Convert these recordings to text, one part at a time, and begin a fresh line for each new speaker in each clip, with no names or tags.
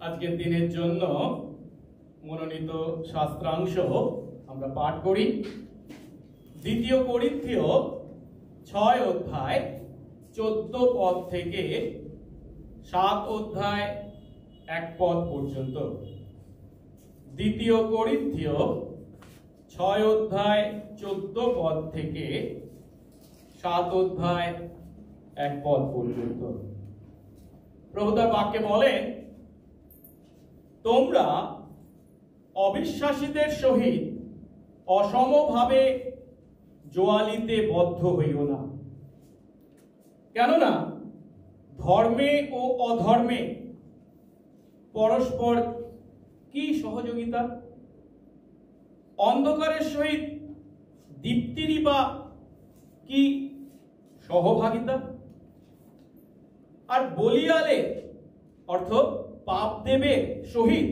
আজকের দিনের জন্য মনোনীত শাস্ত্রাংশ আমরা পাঠ করি। দ্বিতীয় করিন্থীয় 6 অধ্যায় 14 পদ থেকে 7 অধ্যায় 1 পদ পর্যন্ত। দ্বিতীয় করিন্থীয় 6 অধ্যায় 14 পদ থেকে 7 অধ্যায় 1 পদ পর্যন্ত। প্রভু তার বাক্যে বলেন, তোমরা অবিশ্বাসীদের সহিত অসমভাবে জোয়ালিতে বদ্ধ হইও না। কেননা ধর্মে ও অধর্মে পরস্পর কি সহযোগিতা? অন্ধকারের সহিত দীপ্তিরই বা কি সহভাগিতা? আর বলিয়ালে অর্থ পাপ দেবের সহিত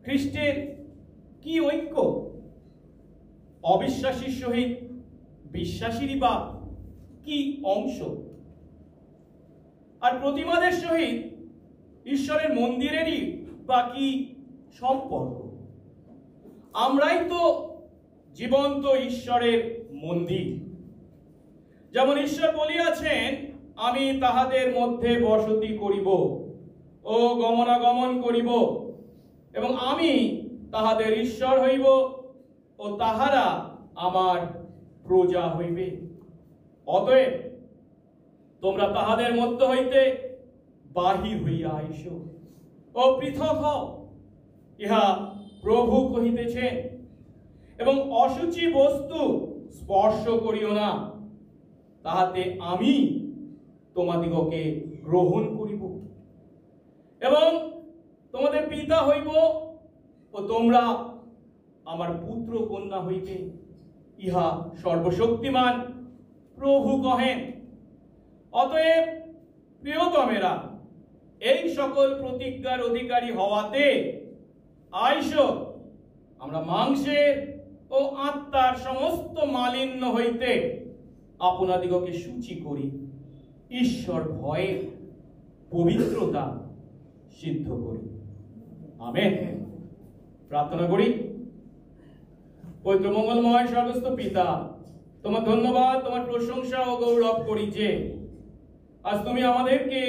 খ্রিস্টের কি ঐক্য? অবিশ্বাসীর সহিত বিশ্বাসীরই বা কি অংশ? আর প্রতিমাদের সহিত ঈশ্বরের মন্দিরেরই বা কি সম্পর্ক? আমরাই তো জীবন্ত ঈশ্বরের মন্দির। যেমন ঈশ্বর বলিয়াছেন, আমি তাহাদের মধ্যে বসতি করিব ও গমনাগমন করিব, এবং আমি তাহাদের ঈশ্বর হইব ও তাহারা আমার প্রজা হইবে। অতএব তোমরা তাহাদের মধ্য হইতে বাহির হইয়া আইসো ও পৃথক হও, ইহা প্রভু কহিতেছেন। এবং অশুচি বস্তু স্পর্শ করিও না, তাহাতে আমি তোমাদিগকে গ্রহণ করিব এবং তোমাদের পিতা হইব ও তোমরা আমার পুত্র কন্যা হইবে, ইহা সর্বশক্তিমান প্রভু কহেন। অতএব প্রিয়তমেরা, এই সকল প্রতিজ্ঞার অধিকারী হওয়াতে আইসো আমরা মাংসের ও আত্মার সমস্ত মালিন্য হইতে আপনাদিগকে সূচি করি, ঈশ্বর ভয়ে পবিত্রতা সিদ্ধ করি। আমেন। প্রার্থনা করি। পবিত্র মঙ্গলময় সর্বস্ত পিতা, তোমার ধন্যবাদ, তোমার প্রশংসা ও গৌরব করি যে আজ তুমি আমাদেরকে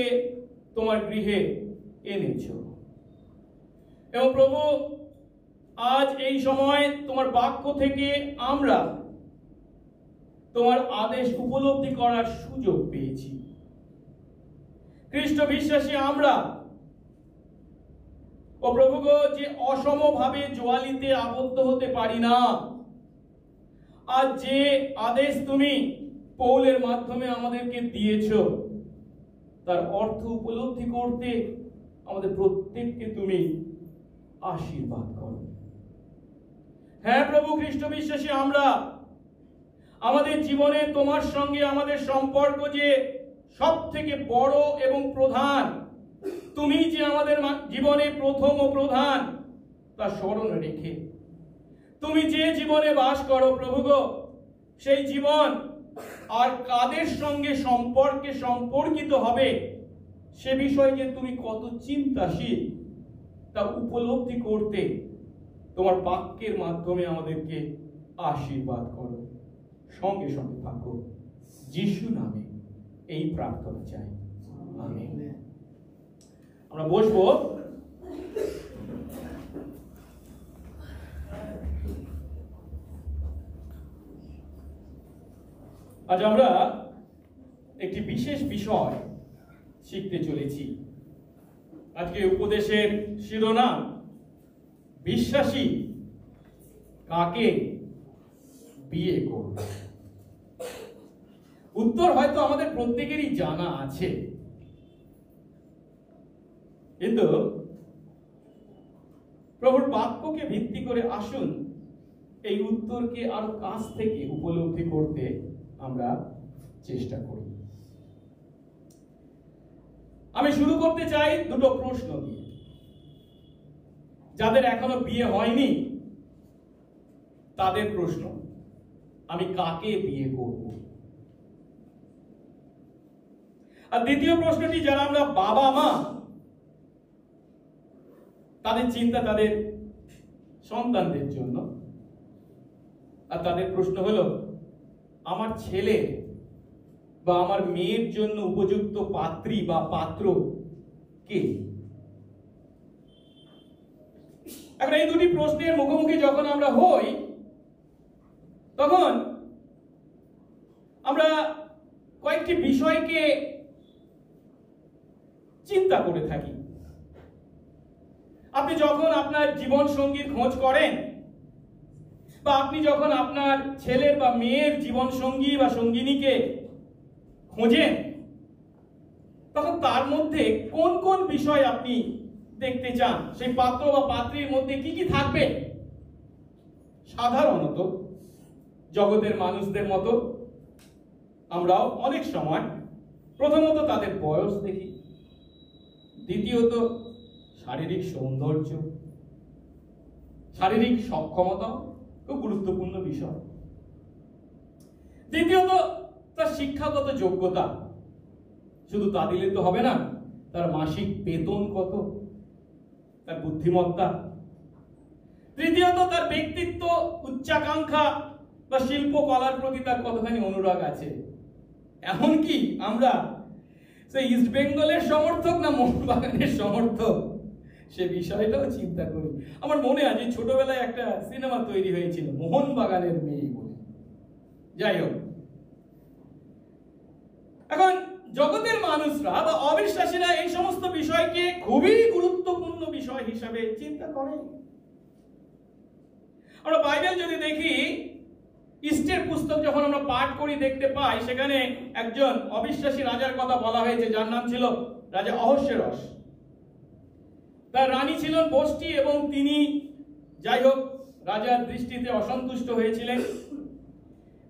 তোমার গৃহে এনেছ। এবং প্রভু, আজ এই সময় তোমার বাক্য থেকে আমরা তোমার আদেশ উপলব্ধি করার সুযোগ পেয়েছি। খ্রিস্ট বিশ্বাসী আমরা ও প্রভু গো, যে অসমভাবে জোয়ালিতে আবদ্ধ হতে পারি না, আর যে আদেশ তুমি পৌলের মাধ্যমে আমাদেরকে দিয়েছ, তার অর্থ উপলব্ধি করতে আমাদের প্রত্যেককে তুমি আশীর্বাদ করো। হ্যাঁ প্রভু, খ্রিস্ট বিশ্বাসী আমরা আমাদের জীবনে তোমার সঙ্গে আমাদের সম্পর্ক যে সব থেকে বড় এবং প্রধান, তুমি যে আমাদের জীবনে প্রথম ও প্রধান, তা স্মরণে রেখে তুমি যে জীবনে বাস করো প্রভু গো, সেই জীবন আর কাদের সঙ্গে সম্পর্কে সম্পর্কিত হবে সে বিষয়ে যে তুমি কত চিন্তাশীল, তা উপলব্ধি করতে তোমার বাক্যের মাধ্যমে আমাদেরকে আশীর্বাদ করো। সঙ্গে সঙ্গে থাকো, যিশু নামে এই প্রার্থনা চাই, আমেন। আমরা বসবো। আজ আমরা একটি বিশেষ বিষয় শিখতে চলেছি। আজকে উপদেশের শিরোনাম, বিশ্বাসী কাকে বিয়ে করবে। উত্তর হয়তো আমাদের প্রত্যেকেরই জানা আছে, কিন্তু প্রভুর বাক্যকে ভিত্তি করে আসুন এই উত্তরকে আরো কাছ থেকে উপলব্ধি করতে আমরা চেষ্টা করি। আমি শুরু করতে চাই দুটো প্রশ্ন দিয়ে। যাদের এখনো বিয়ে হয়নি তাদের প্রশ্ন, আমি কাকে বিয়ে করব? আর দ্বিতীয় প্রশ্নটি, যারা আমরা বাবা মা তাদের চিন্তা তাদের সন্তানদের জন্য। আর তাদের প্রশ্ন হলো, আমার ছেলে বা আমার মেয়ের জন্য উপযুক্ত পাত্রী বা পাত্র কে? এখন এই দুটি প্রশ্নের মুখোমুখি যখন আমরা হই, তখন আমরা কয়েকটি বিষয়কে চিন্তা করে থাকি। আপনি যখন আপনার জীবন সঙ্গীর খোঁজ করেন, বা আপনি যখন আপনার ছেলের বা মেয়ের জীবন সঙ্গী বা সঙ্গিনীকে খোঁজেন, তখন তার মধ্যে কোন কোন বিষয় আপনি দেখতে চান? সেই পাত্র বা পাত্রীর মধ্যে কি কি থাকবে? সাধারণত জগতের মানুষদের মতো আমরাও অনেক সময় প্রথমত তাদের বয়স দেখি, দ্বিতীয়ত শারীরিক সৌন্দর্য, শারীরিক সক্ষমতা খুব গুরুত্বপূর্ণ বিষয়, তৃতীয়ত তার শিক্ষাগত যোগ্যতা। শুধু তা দিলে তো হবে না, তার মাসিক বেতন কত, তার বুদ্ধিমত্তা, তৃতীয়ত তার ব্যক্তিত্ব, উচ্চাকাঙ্ক্ষা বা শিল্পকলার প্রতি তার কতখানি অনুরাগ আছে। এমনকি আমরা সেই ইস্ট বেঙ্গলের সমর্থক না মোহনবাগানের সমর্থক, সে বিষয়টাও চিন্তা করি। আমার মনে আছে ছোটবেলায় একটা সিনেমা তৈরি হয়েছিল মোহনবাগানের মেয়ে বলে। যাই হোক, এখন জগতের মানুষরা বা অবিশ্বাসীরা এই সমস্ত বিষয়কে খুবই গুরুত্বপূর্ণ বিষয় হিসাবে চিন্তা করে। আমরা বাইবেল যদি দেখি, ইস্টের পুস্তক যখন আমরা পাঠ করি, দেখতে পাই সেখানে একজন অবিশ্বাসী রাজার কথা বলা হয়েছে, যার নাম ছিল রাজা অহস্যেরস। তার রানী ছিলেন বষ্টি, এবং তিনি যাই হোক রাজার দৃষ্টিতে অসন্তুষ্ট হয়েছিলেন,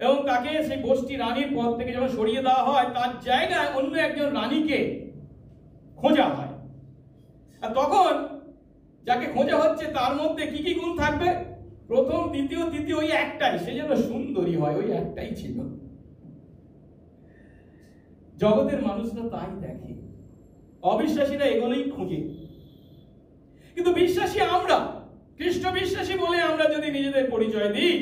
এবং তাকে সেই বষ্টি রানীর পদ থেকে যখন সরিয়ে দেওয়া হয়, তার জায়গায় অন্য একজন রানীকে খোঁজা হয়। আর তখন যাকে খোঁজা হচ্ছে তার মধ্যে কি কি গুণ থাকবে? প্রথম, দ্বিতীয়, তৃতীয়, ওই একটাই, সে যেন সুন্দরী হয়, ওই একটাই ছিল। জগতের মানুষরা তাই দেখে, অবিশ্বাসীরা এগুলোই খুঁজে। কিন্তু বিশ্বাসী আমরা, খ্রিস্ট বিশ্বাসী বলে আমরা যদি নিজেদের পরিচয় দিই,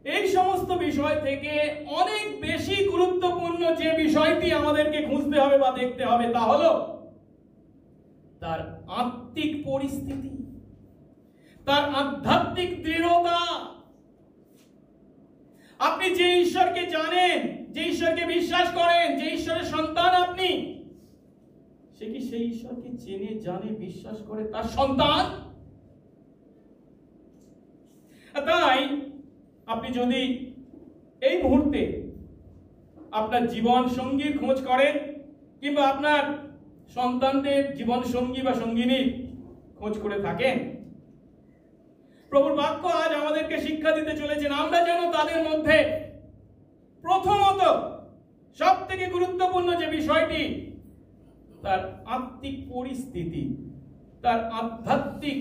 এই সমস্ত বিষয় থেকে অনেক বেশি গুরুত্বপূর্ণ যে বিষয়টি আমাদেরকে খুঁজতে হবে বা দেখতে হবে, তা হলো তার আত্মিক পরিস্থিতি, তার আধ্যাত্মিক দৃঢ়তা। আপনি যে ঈশ্বরকে জানেন, যে ঈশ্বরকে বিশ্বাস করেন, যে ঈশ্বরের সন্তান আপনি, সে কি সেই ঈশ্বরকে চেনে, জানে, বিশ্বাস করে তার সন্তান? তাই আপনি যদি এই মুহূর্তে আপনার জীবন সঙ্গীর খোঁজ করেন, কিংবা আপনার সন্তানদের জীবন সঙ্গী বা সঙ্গিনীর খোঁজ করে থাকেন, প্রভুর বাক্য আজ আমাদেরকে শিক্ষা দিতে চলেছেন আমরা যেন তাদের মধ্যে প্রথমত সব থেকে গুরুত্বপূর্ণ যে বিষয়টি, তার আত্মিক পরিস্থিতি, তার আধ্যাত্মিক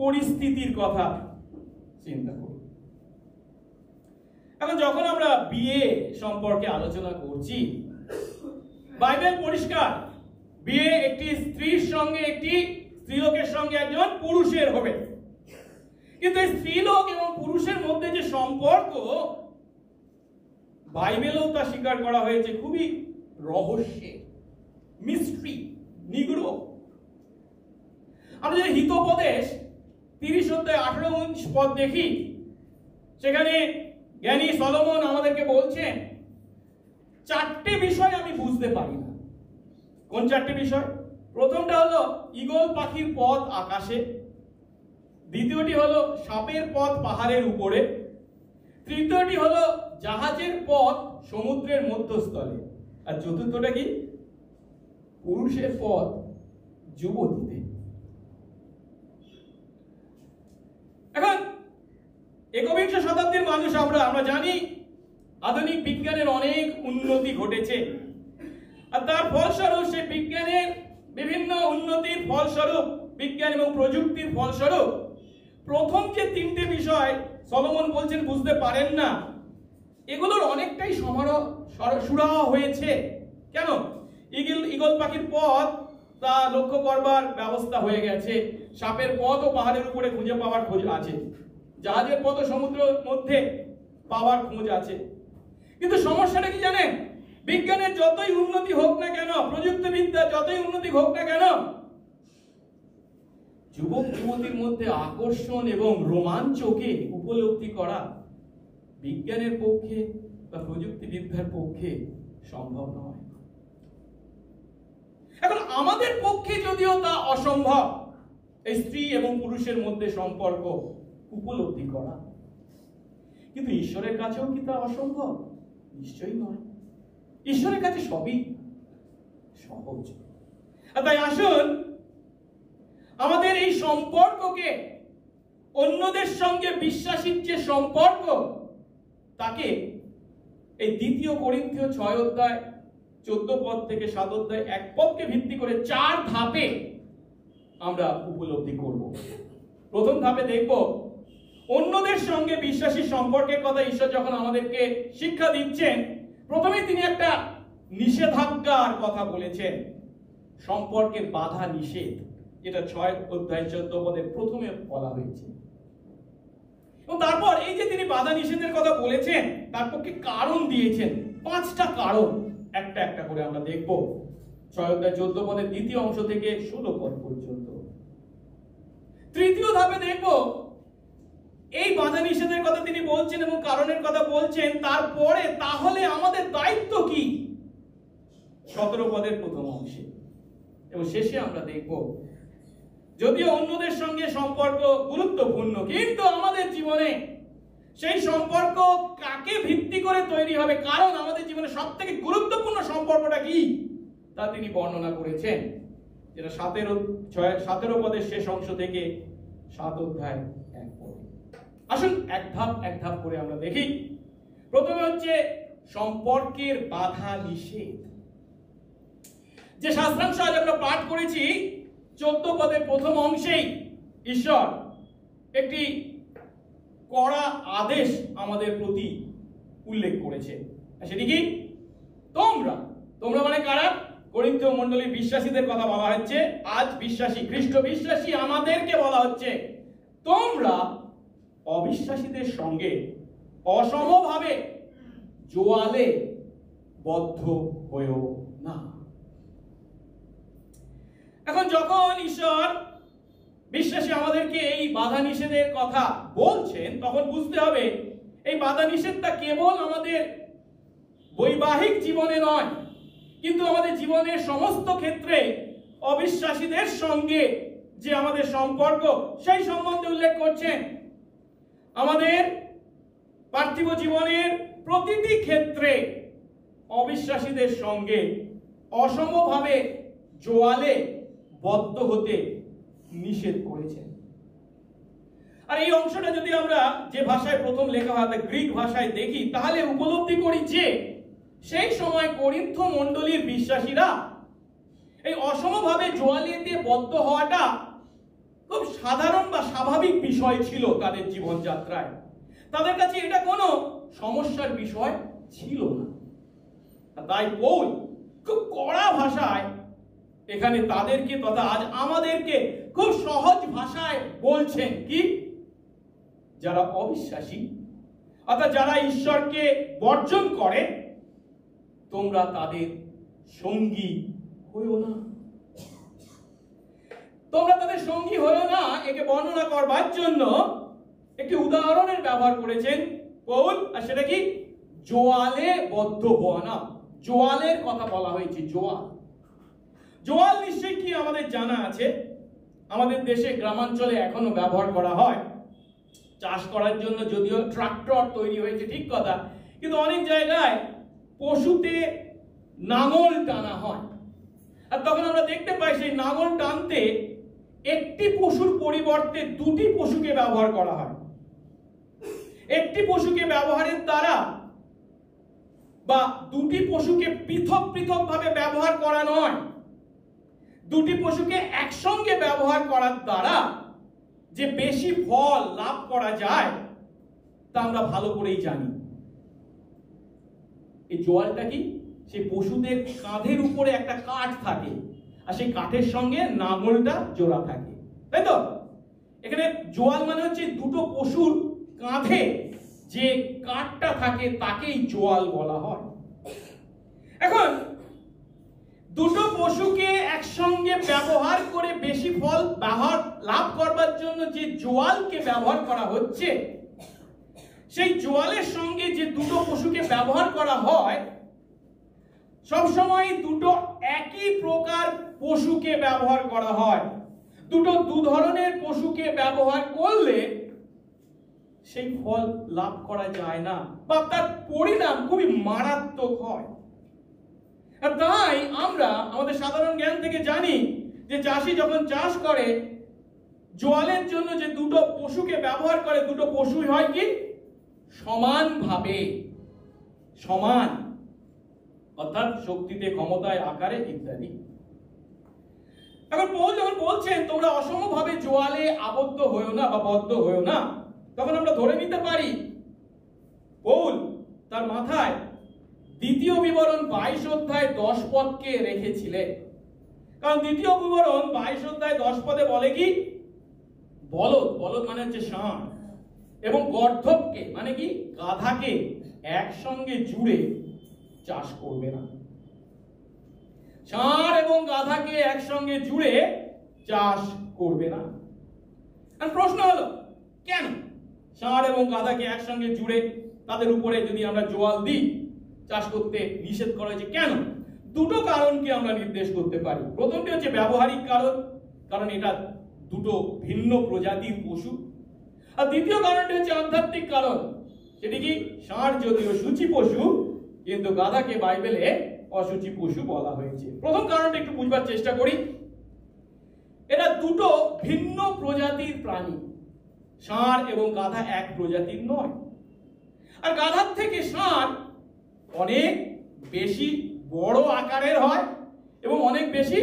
পরিস্থিতির কথা চিন্তা করি। এখন যখন আমরা বিয়ে সম্পর্কে আলোচনা করছি, বাইবেল পরিষ্কার, বিয়ে একটি স্ত্রীর সঙ্গে, একটি স্ত্রীলোকের সঙ্গে একজন পুরুষের হবে। কিন্তু এই স্ত্রীলোক এবং পুরুষের মধ্যে যে সম্পর্ক, বাইবেলেও তা স্বীকার করা হয়েছে খুবই রহস্যে, মিস্ট্রি, নিগূঢ়। আমরা যদি হিতোপদেশ 30:18 পদ দেখি, সেখানে জ্ঞানী সলোমন আমাদেরকে বলছেন, 4টে বিষয় আমি বুঝতে পারি না। কোন 4টে বিষয়? প্রথমটা হলো ঈগল পাখির পথ আকাশে, দ্বিতীয়টি হলো সাপের পথ পাহাড়ের উপরে, তৃতীয়টি হলো জাহাজের পথ সমুদ্রের মধ্যস্থলে, আর চতুর্থটা কি? পুরুষের পথ যুবতীতে। এখন 21 শতাব্দীর মানুষ আমরা জানি আধুনিক বিজ্ঞানের অনেক উন্নতি ঘটেছে, আর তার ফলস্বরূপ সেই বিজ্ঞানের বিভিন্ন উন্নতির ফলস্বরূপ, বিজ্ঞান এবং প্রযুক্তির ফলস্বরূপ প্রথম যে 3টে বিষয় সলোমন বলছেন বুঝতে পারেন না, এগুলোর অনেকটাই সুরাহা হয়েছে। কেন? ঈগল পাখির পথ তা লক্ষ্য লক্ষ্য করবার ব্যবস্থা হয়ে গেছে, সাপের পথও পাহাড়ের উপরে খুঁজে পাওয়ার খোঁজ আছে, জাহাজের পথও সমুদ্রের মধ্যে পাওয়ার খোঁজ আছে। কিন্তু সমস্যাটা কি জানেন? বিজ্ঞানের যতই উন্নতি হোক না কেন, প্রযুক্তিবিদ্যা যতই উন্নতি হোক না কেন, যুবক যুবতীর মধ্যে আকর্ষণ এবং রোমাঞ্চকে উপলব্ধি করা বিজ্ঞানের পক্ষে বা প্রযুক্তিবিদ্যার পক্ষে সম্ভব নয়। এখন আমাদের পক্ষে যদিও তা অসম্ভব, এই স্ত্রী এবং পুরুষের মধ্যে সম্পর্ক উপলব্ধি করা, কিন্তু ঈশ্বরের কাছেও কি তা অসম্ভব? নিশ্চয়ই নয়। ঈশ্বরের কাছে সবই সহজ। তাই আসুন আমাদের এই সম্পর্ককে, অন্যদের সঙ্গে বিশ্বাসীর যে সম্পর্ক, তাকে এই 2 করিন্থীয় 6 অধ্যায় 14 পদ থেকে 7 অধ্যায় 1 পদকে ভিত্তি করে 4 ধাপে আমরা উপলব্ধি করব। প্রথম ধাপে দেখব অন্যদের সঙ্গে বিশ্বাসী সম্পর্কের কথা ঈশ্বর যখন আমাদেরকে শিক্ষা দিচ্ছেন, প্রথমে তিনি একটা নিষেধাজ্ঞার কথা বলেছেন, সম্পর্কের বাধা নিষেধ, যেটা 6 অধ্যায় 14 পদের প্রথমে বলা হয়েছে। এবং তারপর এই যে তিনি বাধা নিষেধের কথা বলেছেন, তার পক্ষে কারণ দিয়েছেন, 5টা কারণ একটা একটা করে আমরা দেখব 6 অধ্যায় 14 পদের দ্বিতীয় অংশ থেকে 16 পদ পর্যন্ত। তৃতীয় ধাপে দেখব এই বাধা নিষেধের কথা তিনি বলছেন এবং কারণের কথা বলছেন, তারপরে তাহলে আমাদের দায়িত্ব কি, 17 পদের প্রথম অংশে। এবং শেষে আমরা দেখব যদিও অন্যদের সঙ্গে সম্পর্ক গুরুত্বপূর্ণ, কিন্তু আমাদের জীবনে সেই সম্পর্ক কাকে ভিত্তি করে তৈরি হবে, কারণ আমাদের জীবনে সবথেকে গুরুত্বপূর্ণ সম্পর্কটা কি তা তিনি বর্ণনা করেছেন, যেটা 17 পদের শেষ অংশ থেকে 7 অধ্যায় 1 পদ। আসুন এক ধাপ করে আমরা দেখি। প্রথমে হচ্ছে সম্পর্কের বাধা নিষেধ। যে শাস্ত্রাংশ আজ আমরা পাঠ করেছি 14 পদের প্রথম অংশেই ঈশ্বর একটি কড়া আদেশ আমাদের প্রতি উল্লেখ করেছে। সেটি কি? তোমরা মানে কারা? করিন্থীয় মণ্ডলীর বিশ্বাসীদের কথা বলা হচ্ছে। আজ বিশ্বাসী, খ্রিস্ট বিশ্বাসী আমাদেরকে বলা হচ্ছে, তোমরা অবিশ্বাসীদের সঙ্গে অসমভাবে জোয়ালে বদ্ধ হয়েও না। এখন যখন ঈশ্বর বিশ্বাসী আমাদেরকে এই বাধা নিষেধের কথা বলছেন, তখন বুঝতে হবে এই বাধা নিষেধটা কেবল আমাদের বৈবাহিক জীবনে নয়, কিন্তু আমাদের জীবনের সমস্ত ক্ষেত্রে অবিশ্বাসীদের সঙ্গে যে আমাদের সম্পর্ক, সেই সম্বন্ধে উল্লেখ করছেন। আমাদের পার্থিব জীবনের প্রতিটি ক্ষেত্রে অবিশ্বাসীদের সঙ্গে অসমভাবে জোয়ালে বদ্ধ হতে নিষেধ করেছেন। আর এই অংশটা যদি আমরা যে ভাষায় প্রথম লেখা হয়, গ্রিক ভাষায় দেখি, তাহলে উপলব্ধি করি যে সেই সময় করিন্থ মণ্ডলীর বিশ্বাসীরা এই অসমভাবে জোয়ালিতে বদ্ধ হওয়াটা খুব সাধারণ বা স্বাভাবিক বিষয় ছিল তাদের জীবনযাত্রায়। তাদের কাছে এটা কোনো সমস্যার বিষয় ছিল না। তাই পৌল খুব কড়া ভাষায় এখানে তাদেরকে তথা আজ আমাদেরকে খুব সহজ ভাষায় বলছেন কি, যারা অবিশ্বাসী অর্থাৎ যারা ঈশ্বরকে বর্জন করে, তোমরা তাদের সঙ্গী হইও না। তোমরা তাদের সঙ্গী হইও না, একে বর্ণনা করবার জন্য একটি উদাহরণের ব্যবহার করেছেন পৌল, আর সেটা কি? জোয়ালে বদ্ধ হওয়া না। জোয়ালের কথা বলা হয়েছে। জোয়াল নিশ্চয়ই কি আমাদের জানা আছে। আমাদের দেশে গ্রামাঞ্চলে এখনো ব্যবহার করা হয় চাষ করার জন্য। যদিও ট্রাক্টর তৈরি হয়েছে ঠিক কথা, কিন্তু অনেক জায়গায় পশুতে নাঙল টানা হয়। আর তখন আমরা দেখতে পাই সেই নাঙল টানতে একটি পশুর পরিবর্তে 2টি পশুকে ব্যবহার করা হয়। একটি পশুকে ব্যবহারের দ্বারা বা 2টি পশুকে পৃথক ভাবে ব্যবহার করা নয়, 2টি পশুকে একসঙ্গে ব্যবহার করার দ্বারা যে বেশি ফল লাভ করা যায় তা আমরা ভালো করেই জানি। এই জোয়ালটা কি? সেই পশুদের কাঁধের উপরে একটা কাঠ থাকে, আর সেই কাঠের সঙ্গে নাঙলটা জোড়া থাকে, তাই তো? এখানে জোয়াল মানে হচ্ছে দুটো পশুর কাঁধে যে কাঠটা থাকে তাকেই জোয়াল বলা হয়। এখন দুটো পশুকে একসঙ্গে ব্যবহার করে বেশি ফল লাভ করবার জন্য যে জোয়ালকে ব্যবহার করা হচ্ছে, সেই জোয়ালের সঙ্গে যে দুটো পশুকে ব্যবহার করা হয়, সবসময় দুটো একই প্রকার পশুকে ব্যবহার করা হয়। দুটো দু ধরনের পশুকে ব্যবহার করলে সেই ফল লাভ করা যায় না, বা তার পরিণাম খুবই মারাত্মক হয়। আর তাই আমরা আমাদের সাধারণ জ্ঞান থেকে জানি যে চাষি যখন চাষ করে, জোয়ালের জন্য যে দুটো পশুকে ব্যবহার করে, দুটো পশুই হয় কি সমানভাবে সমান, অর্থাৎ শক্তিতে, ক্ষমতায়, আকারে ইত্যাদি। এখন পৌল যখন বলছেন তোমরা অসমভাবে জোয়ালে আবদ্ধ হয়েও না বা বদ্ধ হয়েও না, তখন আমরা ধরে নিতে পারি পৌল তার মাথায় দ্বিতীয় বিবরণ 22 অধ্যায় 10 পদকে রেখেছিলেন। কারণ দ্বিতীয় বিবরণ 22 অধ্যায় 10 পদে বলে কি, বলদ, বলদ মানে হচ্ছে ষাঁড়, এবং গর্ধবকে মানে কি গাধাকে একসঙ্গে জুড়ে চাষ করবে না। ষাঁড় এবং গাধাকে একসঙ্গে জুড়ে চাষ করবে না। আর প্রশ্ন হলো কেন ষাঁড় এবং গাধাকে একসঙ্গে জুড়ে তাদের উপরে যদি আমরা জোয়াল দিই চাষ করতে নিষেধ করা হয়েছে কেন? দুটো কারণকে আমরা নির্দেশ করতে পারি। প্রথমটি হচ্ছে ব্যবহারিক কারণ, কারণ এটা দুটো ভিন্ন প্রজাতির পশু। আর দ্বিতীয় কারণটি হচ্ছে আধ্যাত্মিক কারণ, সেটি কি ষাঁড় যদিও সূচি পশু, কিন্তু গাধাকে বাইবেলে অসুচি পশু বলা হয়েছে। প্রথম কারণটা একটু বুঝবার চেষ্টা করি। এরা দুটো ভিন্ন প্রজাতির প্রাণী, ষাঁড় এবং গাধা এক প্রজাতির নয়। আর গাধার থেকে ষাঁড় অনেক বেশি বড় আকারের হয় এবং অনেক বেশি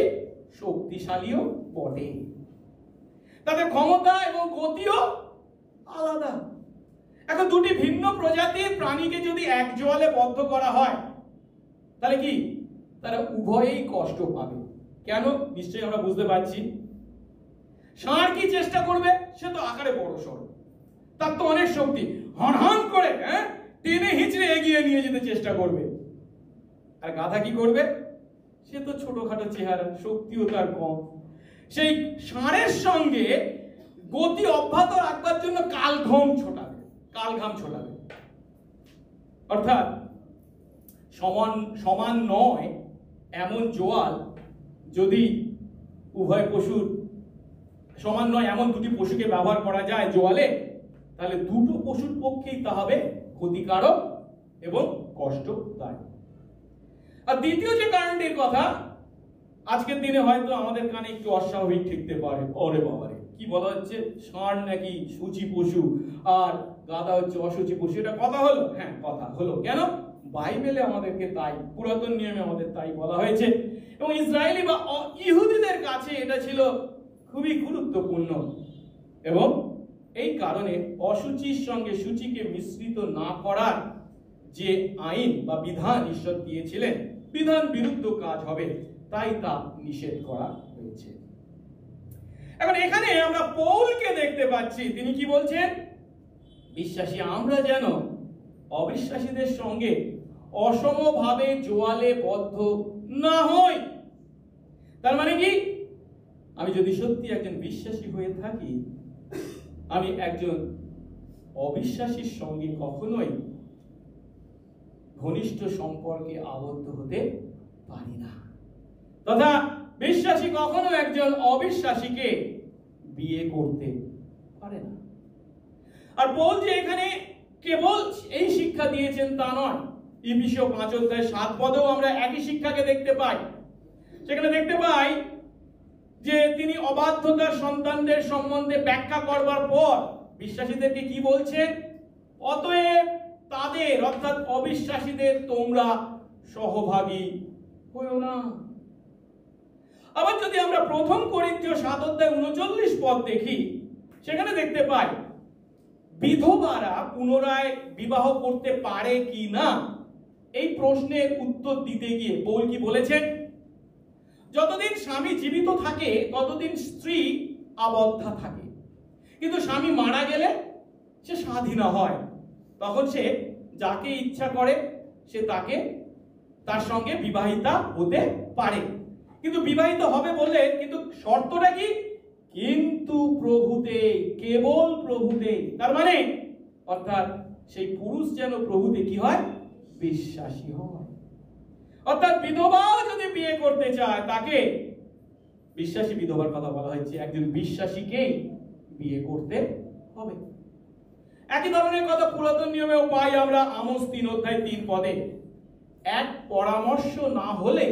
শক্তিশালীও বটে। তাদের ক্ষমতা এবং গতিও আলাদা। এখন দুটি ভিন্ন প্রজাতির প্রাণীকে যদি এক জোয়ালে বদ্ধ করা হয়, তাহলে কি তারা উভয়েই কষ্ট পাবে। কেন? নিশ্চয়ই আমরা বুঝতে পারছি। ষাঁড় কি চেষ্টা করবে? সে তো আকারে বড় সড়, তার তো অনেক শক্তি, হন হন করে টেনে হিঁচড়ে এগিয়ে নিয়ে যেতে চেষ্টা করবে। আর গাধা কি করবে? সে তো ছোটখাটো চেহারা, শক্তিও তার কম। সেই ষাঁড়ের সঙ্গে গতি অব্যাহত রাখবার জন্য কালঘাম ছোটাবে। অর্থাৎ সমান নয় এমন জোয়াল, যদি উভয় পশুর সমান নয় এমন দুটি পশুকে ব্যবহার করা যায় জোয়ালে, তাহলে দুটো পশুর পক্ষেই তা হবে ক্ষতিকারক এবং কষ্টদায়ক। আর দ্বিতীয় যে কারণটির কথা আজকের দিনে হয়তো আমাদের কানে একটু অস্বাভাবিক ঠেকতে পারে, ওরে বাবারে কি বলা হচ্ছে, ষাঁড় নাকি সূচি পশু আর গাধা হচ্ছে অসুচি পশু। এটা কথা হলো? হ্যাঁ, কথা হলো। কেন? বাইবেলে আমাদেরকে তাই, পুরাতন নিয়মে আমাদের তাই বলা হয়েছে, এবং ইসরায়েলি বা ইহুদিদের কাছে এটা ছিল খুবই গুরুত্বপূর্ণ। এবং এই কারণে অসুচির সঙ্গে সূচিকে মিশ্রিত না করার যে আইন বা বিধান ঈশ্বর দিয়েছিলেন, বিধান বিরুদ্ধ কাজ হবে, তাই তা নিষেধ করা হয়েছে। এখন এখানে আমরা পৌলকে দেখতে পাচ্ছি, তিনি কি বলছেন? বিশ্বাসী আমরা যেন অবিশ্বাসীদের সঙ্গে অসমভাবে জোয়ালে বদ্ধ না হই। তার মানে কি? আমি যদি সত্যি একজন বিশ্বাসী হয়ে থাকি, আমি একজন অবিশ্বাসীর সঙ্গে কখনোই ঘনিষ্ঠ সম্পর্কে আবদ্ধ হতে পারি না, তথা বিশ্বাসী কখনো একজন অবিশ্বাসীকে বিয়ে করতে পারে না। আর পৌল যে এখানে কেবল এই শিক্ষা দিয়েছেন তা নয়, ইফিসীয় 5 অধ্যায় 7 পদেও আমরা একই শিক্ষাকে দেখতে পাই। সেখানে দেখতে পাই যে তিনি অবাধ্যতার সন্তানদের সম্বন্ধে ব্যাখ্যা করবার পর বিশ্বাসীদেরকে কি বলছেন? অতএব তাদের, অর্থাৎ অবিশ্বাসীদের তোমরা সহভাগী হইও না। আবার যদি আমরা প্রথম করিন্থীয় 7 অধ্যায় 39 পদ দেখি, সেখানে দেখতে পাই বিধবারা পুনরায় বিবাহ করতে পারে কি না, এই প্রশ্নের উত্তর দিতে গিয়ে পৌল কি বলেছেন? যতদিন স্বামী জীবিত থাকে ততদিন স্ত্রী আবদ্ধা থাকে, কিন্তু স্বামী মারা গেলে সে স্বাধীনা হয়। তখন সে যাকে ইচ্ছা করে সে তার সঙ্গে বিবাহিতা হতে পারে। কিন্তু বিবাহিত হবে বললে কিন্তু শর্তটা কি? কিন্তু প্রভুতে, কেবল প্রভুতে। তার মানে অর্থাৎ সেই পুরুষ যেন প্রভুতে কি হয়? বিশ্বাসী হয়। অর্থাৎ বিধবাও যদি বিয়ে করতে চায় তাকে, বিশ্বাসী বিধবার কথা বলা হয়েছে, একজন বিশ্বাসীকেই বিয়ে করতে হবে। একই ধরনের কথা পুরাতন নিয়মেও পাই আমরা আমোস 3:3 এক পরামর্শ না হলে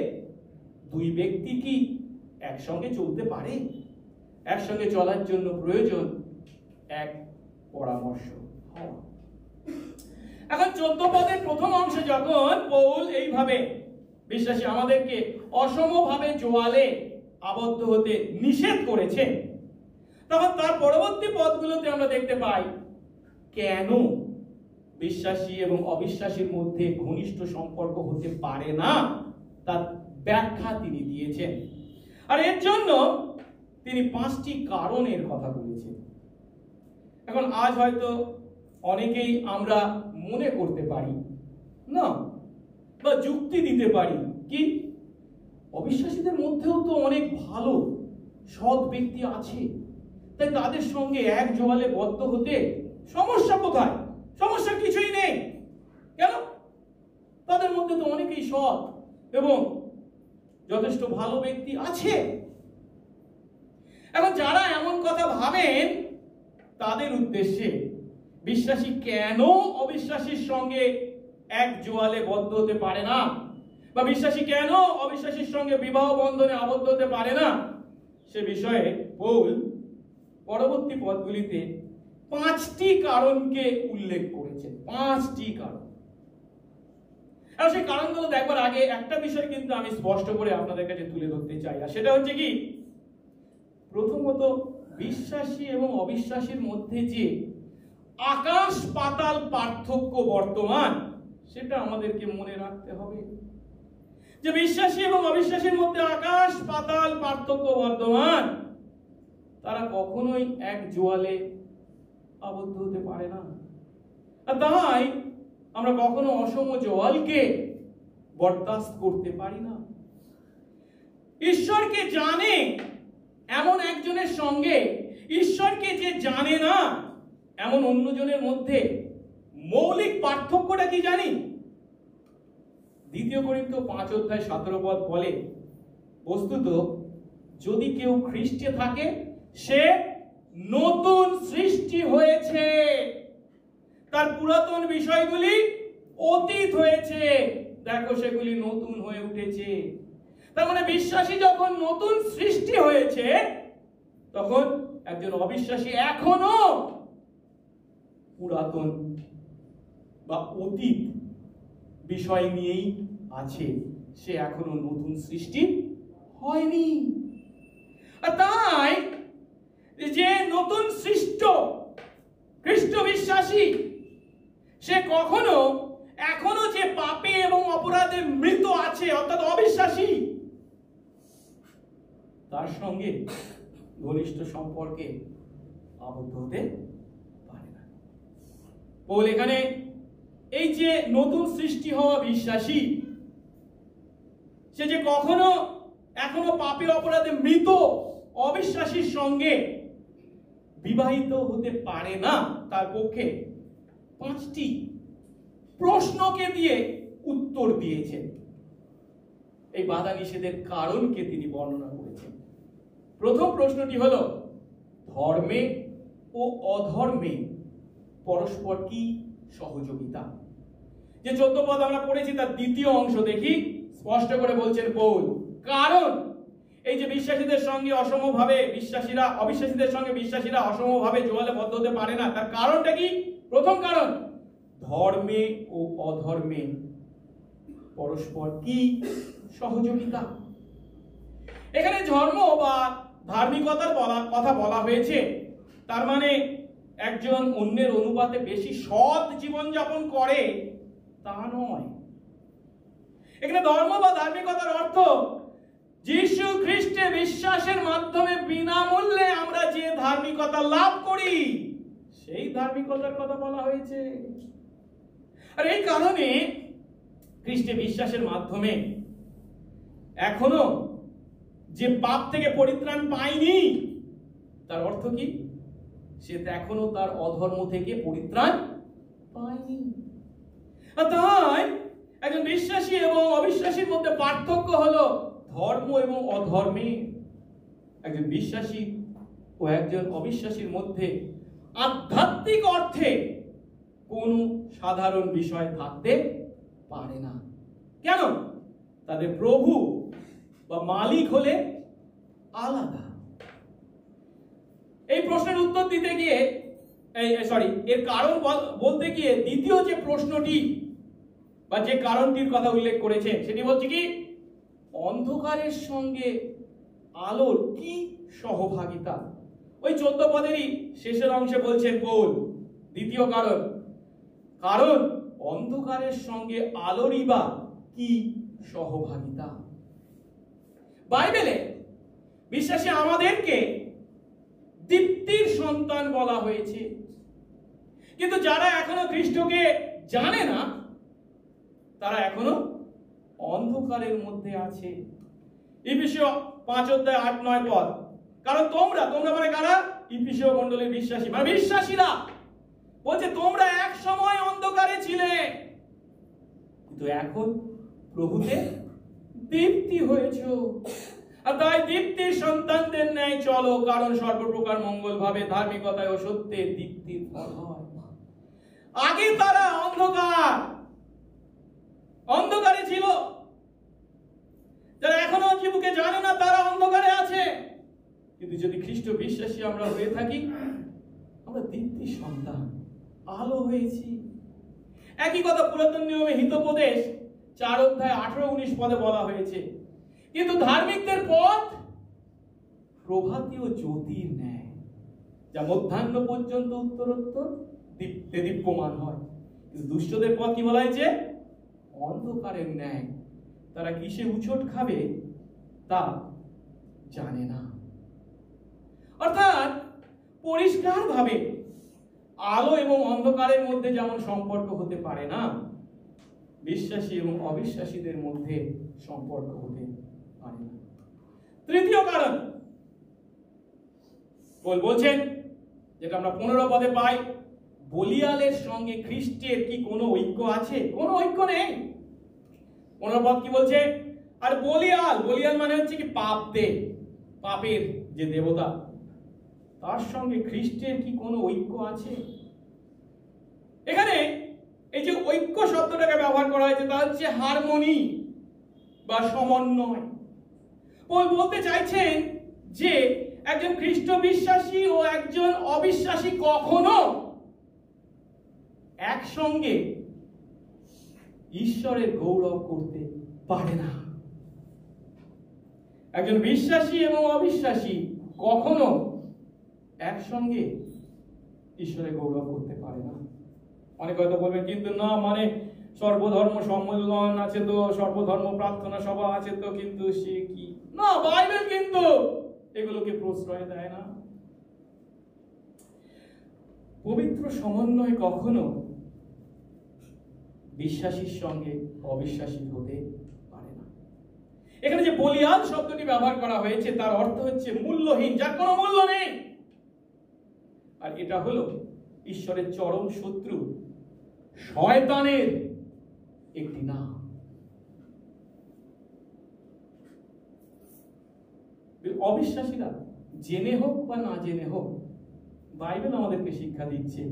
দুই ব্যক্তি কি একসঙ্গে চলতে পারে? একসঙ্গে চলার জন্য প্রয়োজন এক পরামর্শ হওয়া। এখন 14 প্রথম অংশে যখন পৌল এইভাবে বিশ্বাসী আমাদেরকে অসমভাবে জোয়ালে আবদ্ধ হতে নিষেধ করেছে, তখন তার পরবর্তী পদগুলোতে আমরা দেখতে পাই কেন বিশ্বাসী এবং অবিশ্বাসীর মধ্যে ঘনিষ্ঠ সম্পর্ক হতে পারে না তার ব্যাখ্যা তিনি দিয়েছেন। আর এর জন্য তিনি 5টি কারণের কথা বলেছেন। এখন আজ হয়তো অনেকেই আমরা মনে করতে পারি না, বা যুক্তি দিতে পারি কি, অবিশ্বাসীদের মধ্যেও তো অনেক ভালো সৎ ব্যক্তি আছে, তাই তাদের সঙ্গে এক জোয়ালে বদ্ধ হতে সমস্যা কোথায়? সমস্যা কিছুই নেই। কেন? তাদের মধ্যে তো অনেকেই সৎ এবং যথেষ্ট ভালো ব্যক্তি আছে। এখন যারা এমন কথা ভাবেন তাদের উদ্দেশ্যে বিশ্বাসী কেন অবিশ্বাসীর সঙ্গে এক জোয়ালে বদ্ধ হতে পারে না, বা বিশ্বাসী কেন অবিশ্বাসীর সঙ্গে বিবাহ বন্ধনে আবদ্ধ হতে পারে না, সে বিষয়ে পৌল পরবর্তী পদগুলিতে 5টি কারণকে উল্লেখ করেছেন। 5টি কারণ। আর সেই কারণগুলো দেখবার আগে একটা বিষয় কিন্তু আমি স্পষ্ট করে আপনাদের কাছে তুলে ধরতে চাই, আর সেটা হচ্ছে কি, প্রথমত বিশ্বাসী এবং অবিশ্বাসীর মধ্যে যে আকাশ পাতাল পার্থক্য বর্তমান, সেটা আমাদেরকে মনে রাখতে হবে। যে বিশ্বাসী এবং অবিশ্বাসীর মধ্যে আকাশ পাতাল পার্থক্য বর্তমান, তারা কখনোই এক জোয়ালে আবদ্ধ হতে পারে না। আর তাই আমরা কখনো অসম জোয়ালকে বরদাস্ত করতে পারি না। ঈশ্বরকে জানে এমন একজনের সঙ্গে ঈশ্বরকে যে জানে না এমন অন্যজনের মধ্যে মৌলিক পার্থক্যটা কি জানি? 2 Corinthians 5:17 বলে, বস্তুত যদি কেউ খ্রিস্টে থাকে সে নতুন সৃষ্টি হয়েছে, তার পুরাতন বিষয়গুলি অতীত হয়েছে, দেখো সেগুলি নতুন হয়ে উঠেছে। তার মানে বিশ্বাসী যখন নতুন সৃষ্টি হয়েছে, তখন একজন অবিশ্বাসী এখনো পুরাতন বা অতীত বিষয় নিয়েই আছে, সে এখনো নতুন সৃষ্টি হয়নি। আর তাই যে নতুন সৃষ্ট খ্রিস্ট বিশ্বাসী, সে কখনো এখনো যে পাপে এবং অপরাধে মৃত আছে অর্থাৎ অবিশ্বাসী, তার সঙ্গে ঘনিষ্ঠ সম্পর্কে আবদ্ধ হতে পারে না। পৌল এখানে এই যে নতুন সৃষ্টি হওয়া বিশ্বাসী, সে যে কখনো এখনো পাপে অপরাধে মৃত অবিশ্বাসীর সঙ্গে বিবাহিত হতে পারে না, তার পক্ষে 5টি প্রশ্নকে দিয়ে উত্তর দিয়েছেন। এই বাধা নিষেধের কারণকে তিনি বর্ণনা করেছেন। প্রথম প্রশ্নটি হলো, ধর্মে ও অধর্মে পরস্পর কি সহযোগিতা? যে 14 পদ আমরা পড়েছি তার দ্বিতীয় অংশ দেখি, স্পষ্ট করে বলছেন পৌল, কারণ এই যে বিশ্বাসীদের সঙ্গে অসমভাবে অবিশ্বাসীদের সঙ্গে বিশ্বাসীরা অসমভাবে জোয়ালে বদ্ধ হতে পারে না, তার কারণটা কি? প্রথম কারণ, ধর্মে ও অধর্মে পরস্পর কি সহযোগিতা। এখানে ধর্ম বা ধার্মিকতার কথা বলা হয়েছে, তার মানে একজন অন্যের অনুপাতে বেশি সৎ জীবনযাপন করে তা নয়। এখানে ধর্ম বা ধার্মিকতার অর্থ যীশু খ্রিস্টে বিশ্বাসের মাধ্যমে বিনামূল্যে আমরা যে ধার্মিকতা লাভ করি, সেই ধার্মিকতার কথা বলা হয়েছে। আর এই কারণে খ্রিস্টে বিশ্বাসের মাধ্যমে এখনো যে পাপ থেকে পরিত্রাণ পায়নি, তার অর্থ কি? সে এখনো তার অধর্ম থেকে পরিত্রাণ পায়নি। তাই একজন বিশ্বাসী এবং অবিশ্বাসীর মধ্যে পার্থক্য হলো ধর্ম এবং অধর্মে। একজন বিশ্বাসী ও একজন অবিশ্বাসীর মধ্যে আধ্যাত্মিক অর্থে কোন সাধারণ বিষয় থাকতে পারে না। কেন? তাদের প্রভু বা মালিক হলে আলাদা। এই প্রশ্নের উত্তর দিতে গিয়ে এর কারণ বলতে গিয়ে দ্বিতীয় যে প্রশ্নটি বা যে কারণটির কথা উল্লেখ করেছে সেটি বলছে কি, অন্ধকারের সঙ্গে আলোর কি সহভাগিতা। ওই 14 পদেরই শেষের অংশে বলছেন পৌল দ্বিতীয় কারণ অন্ধকারের সঙ্গে আলোরই বা কি সহভাগিতা। বাইবেলে বিশ্বাসী আমাদেরকে দীপ্তির সন্তান বলা হয়েছে, কিন্তু যারা এখনো খ্রিস্টকে জানে না তারা এখনো অন্ধকারের মধ্যে আছে। ইফিসীয় 5:8-9 পদ। কারণ তোমরা মানে কারা? ইফিসীয় মণ্ডলীর বিশ্বাসী, মানে বিশ্বাসীরা বলছে তোমরা এক সময় অন্ধকারে ছিলে, কিন্তু এখন প্রভুতে দীপ্তি হয়েছো। আর তাই দীপ্তির সন্তানদের ন্যায় চলো, কারণ সর্বপ্রকার মঙ্গল ভাবে ধার্মিকতায় ও সত্যে দীপ্তির ফল হয়। আগে তারা অন্ধকারে ছিল। যারা এখনো জীবকে জানে না তারা অন্ধকারে আছে, কিন্তু যদি খ্রিস্ট বিশ্বাসী আমরা হয়ে থাকি, আমরা দীপ্তির সন্তান, আলো হয়েছি। একই কথা পুরাতন নিয়মে হিতোপদেশ 4:18-19 পদে বলা হয়েছে, কিন্তু ধার্মিকদের পথ প্রভাতীয় জ্যোতির ন্যায়, যা মধ্যাহ্ন পর্যন্ত উত্তরোত্তর দীপ্যমান হয়। কিন্তু দুষ্টদের পথ কি বলা হয়েছে? অন্ধকারের ন্যায়, তারা কিসে উচট খাবে তা জানে না। অর্থাৎ পরিষ্কার ভাবে আলো এবং অন্ধকারের মধ্যে যেমন সম্পর্ক হতে পারে না, বিশ্বাসী এবং অবিশ্বাসীদের মধ্যে সম্পর্ক হতে পারে না। তৃতীয় কারণ বলছেন, যেটা আমরা 15 পদে পাই, বলিয়ালের সঙ্গে খ্রিস্টের কি কোনো ঐক্য আছে? কোনো ঐক্য নেই। 15 পদ কি বলছে? আর বলিয়াল মানে হচ্ছে কি পাপের যে দেবতা, তার সঙ্গে খ্রিস্টের কি কোনো ঐক্য আছে? এখানে এই যে ঐক্য শব্দটাকে ব্যবহার করা হয়েছে তা হচ্ছে হারমোনি বা সমন্বয়। বলতে চাইছেন যে একজন খ্রিস্ট বিশ্বাসী ও একজন অবিশ্বাসী কখনো একসঙ্গে ঈশ্বরের গৌরব করতে পারে না। একজন বিশ্বাসী এবং অবিশ্বাসী কখনো একসঙ্গে ঈশ্বরের গৌরব করতে পারে না। অনেক হয়তো বলবেন, কিন্তু না, মানে সর্বধর্ম সম্মেলন আছে তো, সর্বধর্ম প্রার্থনা সভা আছে তো, কিন্তু সে কি না, বাইবেল কিন্তু এগুলোকে প্রশ্রয় দেয় না। পবিত্র সমন্বয় কখনো বিশ্বাসীর সঙ্গে অবিশ্বাসী হতে পারে না। এখানে যে বলিয়াল শব্দটি ব্যবহার করা হয়েছে তার অর্থ হচ্ছে মূল্যহীন, যার কোনো মূল্য নেই। আর এটা হলো ঈশ্বরের চরম শত্রু শয়তানের একটি নাম। অবিশ্বাসীরা জেনে হোক বা না জেনে হোক, বাইবেল আমাদেরকে শিক্ষা দিচ্ছে,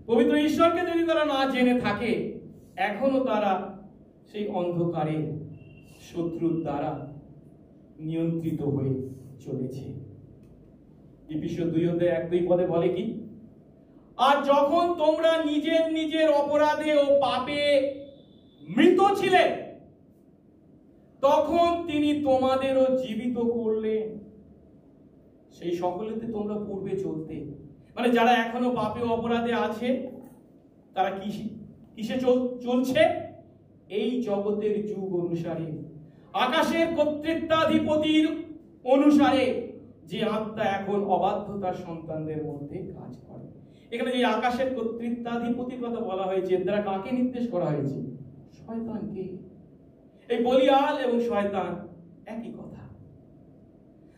পবিত্র ঈশ্বরকে যদি তারা না জেনে থাকে, এখনো তারা সেই অন্ধকারের শত্রুর দ্বারা নিয়ন্ত্রিত হয়ে চলেছে। ইফিসীয় 2:1-2 পদে বলে কি, আর যখন তোমরা নিজের অপরাধে ও পাপে মৃত ছিলে, তখন তিনি তোমাদেরও জীবিত করলেন, সেই সকলেতে তোমরা পূর্বে চলতে। মানে যারা এখনো পাপে ও অপরাধে আছে তারা কিসে চলছে? এই জগতের যুগ অনুসারে। আকাশের কর্তৃত্বাধিপতির অনুসারে যে আত্মা এখন অবাধ্যতার সন্তানদের মধ্যে কাজ করে। এখানে যে আকাশের কর্তৃত্বাধিপতির কথা বলা হয়েছে, এর দ্বারা কাকে নির্দেশ করা হয়েছে? শয়তানকে। এই বলিয়াল এবং শয়তান একই কথা।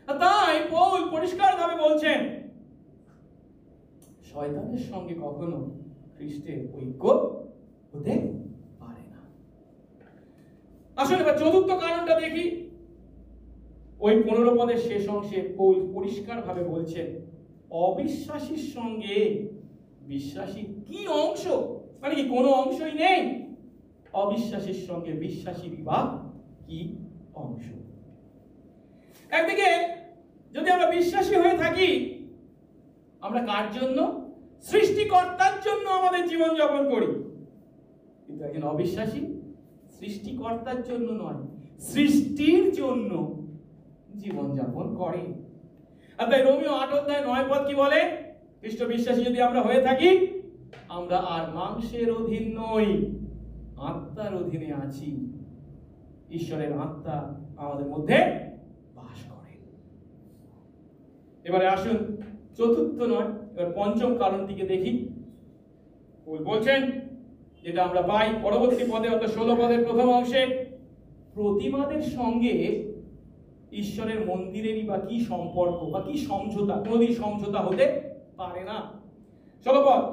তাই পৌল পরিষ্কারভাবে বলছেন, শয়তানের সঙ্গে কখনো খ্রিস্টের ঐক্য হতে পারে না। আসলে এবার চতুর্থ কারণটা দেখি। ওই 15 পদের শেষ অংশে পৌল পরিষ্কারভাবে বলছেন, অবিশ্বাসীর সঙ্গে বিশ্বাসী কি অংশ? মানে কি কোনো অংশই নেই? অবিশ্বাসীর সঙ্গে বিশ্বাসী বা কি অংশ? একদিকে যদি আমরা বিশ্বাসী হয়ে থাকি, আমরা কার জন্য? সৃষ্টিকর্তার জন্য আমাদের জীবন যাপন করি। কিন্তু একজন অবিশ্বাসী সৃষ্টিকর্তার জন্য নয়, সৃষ্টির জন্য জীবন যাপন করে। আর তাই রোমীয় 8 অধ্যায় 9 পদ কি বলে? খ্রিস্ট বিশ্বাসী যদি আমরা হয়ে থাকি, আমরা আর মাংসের অধীন নই, আত্মার অধীনে আছি। ঈশ্বরের আত্মা আমাদের মধ্যে বাস করে। এবারে আসুন চতুর্থ নয়, এবার পঞ্চম কারণটিকে দেখি। বলছেন যেটা আমরা পাই পরবর্তী পদে, অর্থাৎ 16 পদের প্রথম অংশে, প্রতিমাদের সঙ্গে ঈশ্বরের মন্দিরেরই বা কি সম্পর্ক বা কি সমঝোতা? কোনদিন সমঝোতা হতে পারে না। 16 পদ,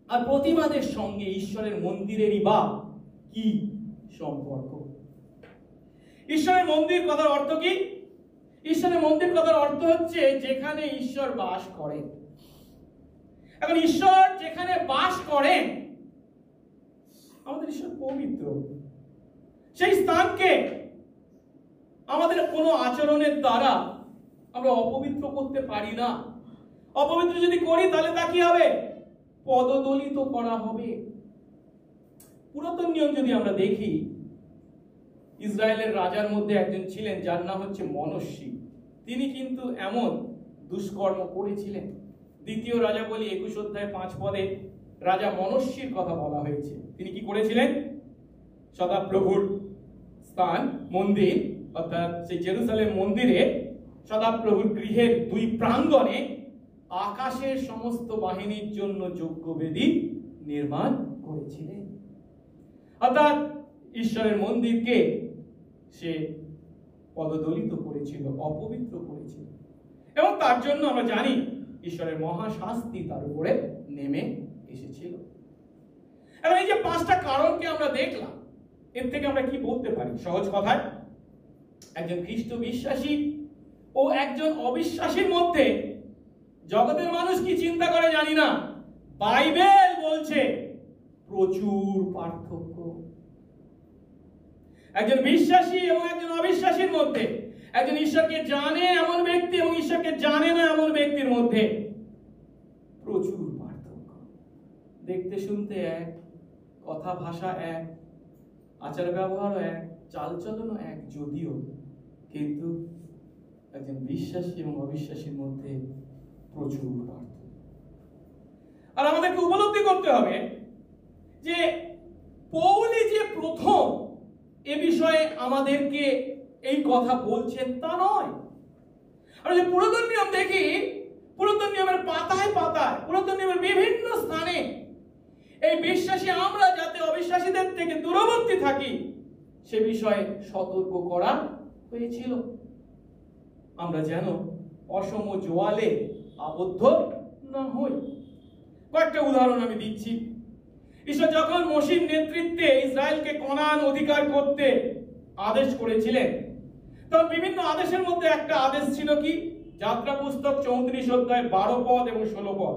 আর প্রতিমাদের সঙ্গে ঈশ্বরের মন্দিরেরই বা কি সম্পর্ক? ঈশ্বরের মন্দির কথার অর্থ কি? ঈশ্বরের মন্দির কথার অর্থ হচ্ছে যেখানে ঈশ্বর বাস করেন। এখন ঈশ্বর যেখানে বাস করেন, আমাদের ঈশ্বর পবিত্র। সেই স্থানকে আমাদের কোনো আচরণের দ্বারা আমরা অপবিত্র করতে পারি না। অপবিত্র যদি করি তাহলে তা কি হবে? পদদলিত করা হবে। পুরাতন নিয়ম যদি আমরা দেখি, ইসরায়েলের রাজার মধ্যে একজন ছিলেন যার নাম হচ্ছে মনস্বী। তিনি কিন্তু এমন দুষ্কর্ম করেছিলেন। দ্বিতীয় রাজাবলী 21 অধ্যায় 5 পদে রাজা মনস্বীর কথা বলা হয়েছে। তিনি কি করেছিলেন? সদাপ্রভুর স্থান মন্দির, অর্থাৎ সেই জেরুজালেম মন্দিরে সদাপ্রভুর গৃহের 2 প্রাঙ্গণে আকাশের সমস্ত বাহিনীর জন্য যজ্ঞবেদী নির্মাণ করেছিলেন। অর্থাৎ ঈশ্বরের মন্দিরকে সে পদদলিত করেছিল, অপবিত্র করেছিল, এবং তার জন্য আমরা জানি ঈশ্বরের মহাশাস্তি তার উপরে নেমে এসেছিল। এবং এই যে 5টা কারণকে আমরা দেখলাম, এর থেকে আমরা কি বলতে পারি? সহজ কথায়, একজন খ্রিস্ট বিশ্বাসী ও একজন অবিশ্বাসীর মধ্যে জগতের মানুষ কি চিন্তা করে জানি না, বাইবেল বলছে প্রচুর পার্থক্য। একজন বিশ্বাসী এবং একজন অবিশ্বাসীর মধ্যে, একজন ঈশ্বরকে জানে এমন ব্যক্তি এবং ঈশ্বরকে জানে না এমন ব্যক্তির মধ্যে প্রচুর পার্থক্য। দেখতে শুনতে এক, কথা ভাষা এক, আচার ব্যবহারও এক, চালচলনও এক, যদিও কিন্তু একজন বিশ্বাসী এবং অবিশ্বাসীর মধ্যে প্রচুর পার্থক্য। আর আমাদেরকে উপলব্ধি করতে হবে যে পৌলই যে প্রথম এ বিষয়ে আমাদেরকে এই কথা বলছেন তা নয়। আমরা যে পুরাতন নিয়ম দেখি, পুরাতন নিয়মের পাতায় পাতায়, পুরাতন নিয়মের বিভিন্ন স্থানে এই বিশ্বাসী আমরা যাতে অবিশ্বাসীদের থেকে দূরবর্তী থাকি সে বিষয়ে সতর্ক করা হয়েছিল। আমরা যেন অসম জোয়ালে আবদ্ধ না হই। কয়েকটা উদাহরণ আমি দিচ্ছি। ঈশ্বর যখন মোশির নেতৃত্বে ইসরায়েলকে কনান অধিকার করতে আদেশ করেছিলেন, তখন বিভিন্ন আদেশের মধ্যে একটা আদেশ ছিল কি? যাত্রা পুস্তক 34 অধ্যায় 12 পদ এবং 16 পদ।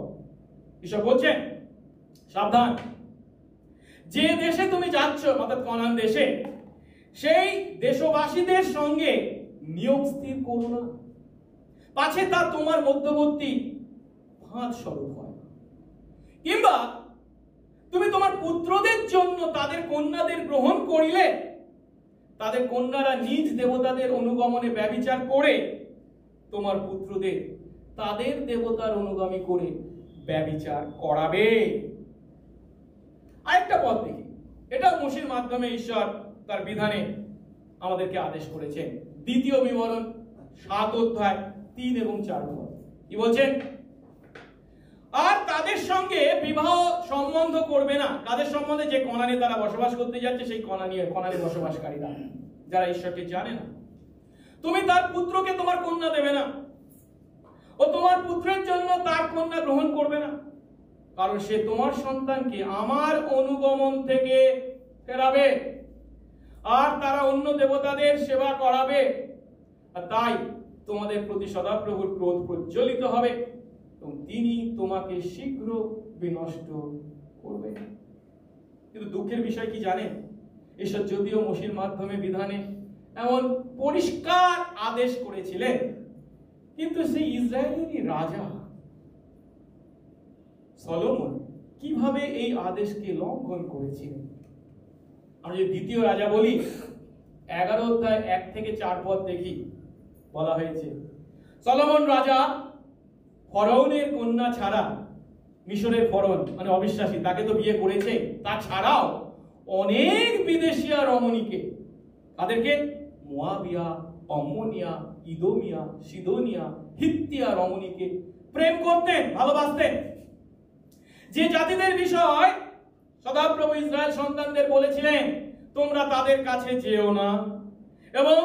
ঈশ্বর বলছেন, সাবধান, যে দেশে তুমি যাচ্ছ, অর্থাৎ কনান দেশে, সেই দেশবাসীদের সঙ্গে নিয়োগ স্থির করো না, পাছে তা তোমার মধ্যবর্তী ফাঁদ স্বরূপ হয়। কিংবা তুমি তোমার পুত্রদের জন্য তাদের কন্যাদের গ্রহণ করিলে তাদের কন্যারা নিজ দেবতাদের অনুগমনে ব্যভিচার করে তোমার পুত্রদের তাদের দেবতার অনুগামী করে ব্যভিচার করাবে। আরেকটা পদ দেখি, এটা মোশির মাধ্যমে ঈশ্বর তার বিধানে আমাদেরকে আদেশ করেছেন। দ্বিতীয় বিবরণ 7 অধ্যায় 3 এবং 4 পদ কি বলছেন? আর তাদের সঙ্গে বিবাহ সম্বন্ধ করবে না। তাদের সম্বন্ধে যে কনানে তারা বসবাস করতে যাচ্ছে, সেই কনানে বসবাসকারীরা যারা ঈশ্বরকে জানে না। তুমি তার পুত্রকে তোমার কন্যা দেবে না, ও তোমার পুত্রের জন্য তার কন্যা গ্রহণ করবে না, কারণ সে তোমার সন্তানকে আমার অনুগমন থেকে ফেরাবে, আর তারা অন্য দেবতাদের সেবা করাবে, আর তাই তোমাদের প্রতি সদাপ্রভুর ক্রোধ প্রজ্বলিত হবে এবং তিনি তোমাকে শীঘ্র বিনষ্ট করবে। কিন্তু দুঃখের বিষয় কি জানেন? ঈশ্বর যদিও মোশির মাধ্যমে বিধানে এমন পরিষ্কার আদেশ করেছিলেন, কিন্তু সেই ইসরায়েলেরই রাজা সলোমন কিভাবে এই আদেশকে লঙ্ঘন করেছিলেন। আমরা যদি দ্বিতীয় রাজা বলি 11 অধ্যায় 1 থেকে 4 পদ দেখি, বলা হয়েছে সলোমন রাজা ফরাউনের কন্যা ছাড়া, মিশরের ফরাউন মানে অবিশ্বাসী, তাকে তো বিয়ে করেছে, তাছাড়াও অনেক বিদেশিয়া রমণীকে, তাদেরকে মোয়াবিয়া, অম্মনিয়া, ইদোমিয়া, সিদোনিয়া, হিত্তিয়া রমণীকে প্রেম করতেন, ভালোবাসতেন। যে জাতিদের বিষয় সদাপ্রভু ইসরায়েল সন্তানদের বলেছিলেন তোমরা তাদের কাছে যেও না এবং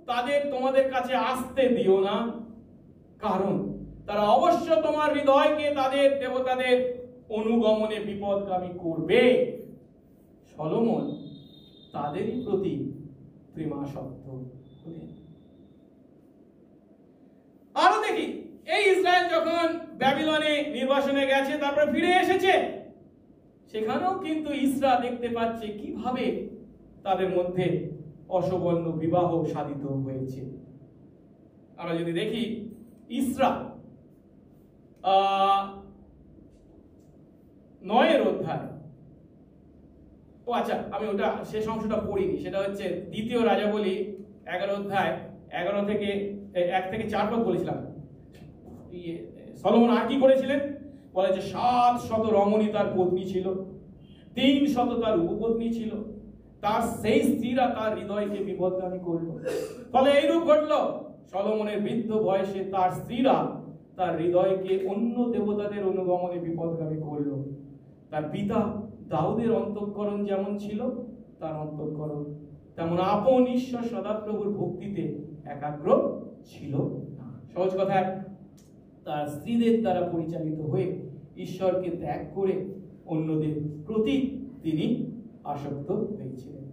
তাদের তোমাদের কাছে আসতে দিও না, কারণ তারা অবশ্য তোমার হৃদয়কে তাদের দেবতাদের অনুগমনে বিপদগামী করবে। সলোমন তাদেরই প্রতি প্রেমাসক্ত হলেন। আরো দেখি, এই ইসরায়েল যখন ব্যাবিলনে নির্বাসনে গেছে, তারপরে ফিরে এসেছে, সেখানেও কিন্তু ইসরা দেখতে পাচ্ছে কিভাবে তাদের মধ্যে অসবর্ণ বিবাহ সাধিত হয়েছে। আমরা যদি দেখি ইসরা 9 অধ্যায়, আচ্ছা আমি ওটা শেষ অংশটা পড়িনি, সেটা হচ্ছে দ্বিতীয় রাজা বলি 11 অধ্যায় 11 থেকে 1 থেকে 4 পদ বলেছিলাম। সলোমন আর কি করেছিলেন? বলে যে 700 রমণী তার পত্নী ছিল, 300 তার উপপত্নী ছিল, তার সেই স্ত্রীরা তার হৃদয়কে বিপদগামী করল। ফলে এইরূপ ঘটল, সলোমনের বৃদ্ধ বয়সে তার স্ত্রীরা তার হৃদয়কে অন্য দেবতাদের অনুগমনে বিপদগামী করল। তার পিতা দাউদের অন্তঃকরণ যেমন ছিল, তার অন্তঃকরণ তেমন আপন ঈশ্বর সদাপ্রভুর ভক্তিতে একাগ্র ছিল না। সহজ কথায়, তার স্ত্রীদের দ্বারা পরিচালিত হয়ে ঈশ্বরকে ত্যাগ করে অন্যদের প্রতি তিনি আসক্ত হয়েছিলেন।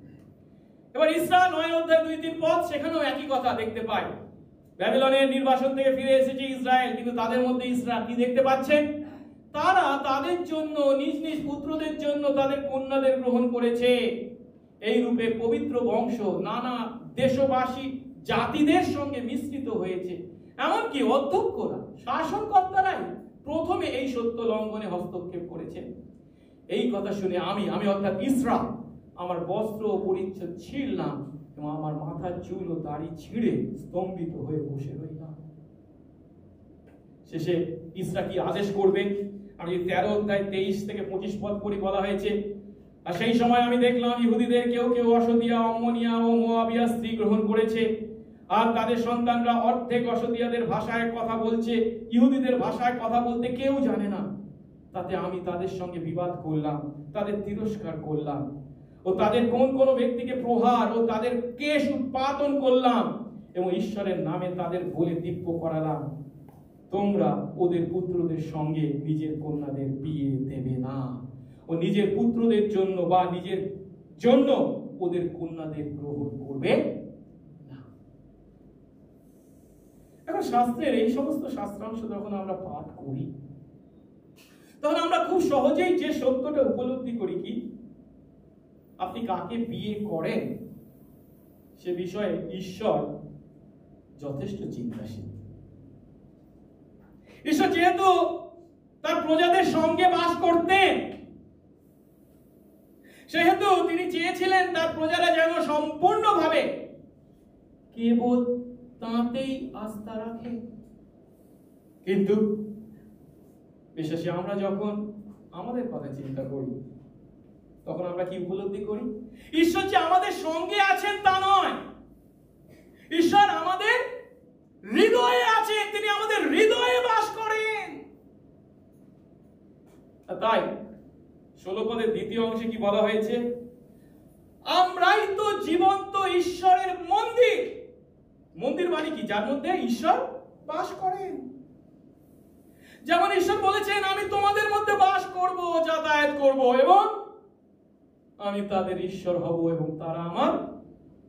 এবার ইসরা 9 অধ্যায় 2-3 পদ, সেখানেও একই কথা দেখতে পাই। ব্যাবিলনের নির্বাসন থেকে ফিরে এসেছে ইসরায়েল, কিন্তু তাদের মধ্যে ইসরা কি দেখতে পাচ্ছেন? তারা তাদের জন্য নিজ নিজ পুত্রদের জন্য তাদের কন্যাদের গ্রহণ করেছে। এই রূপে পবিত্র বংশ নানা দেশবাসী জাতিদের সঙ্গে মিশ্রিত হয়েছে। এমনকি অধ্যক্ষরা, শাসনকর্তারাই প্রথমে এই সত্য লঙ্ঘনে হস্তক্ষেপ করেছেন। এই কথা শুনে আমি অর্থাৎ ইসরা আমার বস্ত্র ও পরিচ্ছদ ছিঁড়লাম এবং আমার মাথার চুল ও দাড়ি ছিঁড়ে স্তম্ভিত হয়ে বসে রইলাম। শেষে ইসরা কি আদেশ করবেন? আমি 13 অধ্যায় 23 থেকে 25 পদ পড়ি, বলা হয়েছে আর সেই সময় আমি দেখলাম ইহুদিদের কেউ কেউ অসদিয়া, অম্মনিয়া ও মোয়াবিয়া স্ত্রী গ্রহণ করেছে, আর তাদের সন্তানরা অর্ধেক অসদিয়াদের ভাষায় কথা বলছে, ইহুদিদের ভাষায় কথা বলতে কেউ জানে না। তাতে আমি তাদের সঙ্গে বিবাদ করলাম, তাদের তিরস্কার করলাম ও তাদের কোন কোন ব্যক্তিকে প্রহার ও তাদের কেশ উৎপাদন করলাম এবং ঈশ্বরের নামে তাদের বলে দিব্য করালাম, তোমরা ওদের পুত্রদের সঙ্গে নিজের কন্যাদের বিয়ে দেবে না ও নিজের পুত্রদের জন্য বা নিজের জন্য ওদের কন্যাদের গ্রহণ করবে না। এখন শাস্ত্রের এই সমস্ত শাস্ত্রাংশ যখন আমরা পাঠ করি, তখন আমরা খুব সহজেই যে সত্যটা উপলব্ধি করি কি, আপনি কাকে বিয়ে করেন সে বিষয়ে ঈশ্বর যথেষ্ট চিন্তাশীল। ঈশ্বর যেহেতু তার প্রজাদের সঙ্গে বাস করতেন, সেহেতু তিনি চেয়েছিলেন তার প্রজারা যেন সম্পূর্ণভাবে কেবল তাঁতেই আস্থা রাখে। কিন্তু বিশেষ আমরা যখন আমাদের কথা চিন্তা করি, তখন আমরা কি উপলব্ধি করি? ঈশ্বর যে আমাদের সঙ্গে আছেন তা নয়, ঈশ্বর আমাদের হৃদয়ে আছেন, তিনি আমাদের হৃদয়ে বাস করেন। তাই 16 পদের দ্বিতীয় অংশে কি বলা হয়েছে? আমরাই তো জীবন্ত ঈশ্বরের মন্দির। মন্দির মানে কি? যার মধ্যে ঈশ্বর বাস করেন। যেমন ঈশ্বর বলেছেন, আমি তোমাদের মধ্যে বাস করব, যাতায়াত করব, এবং আমি তাদের ঈশ্বর হব এবং তারা আমার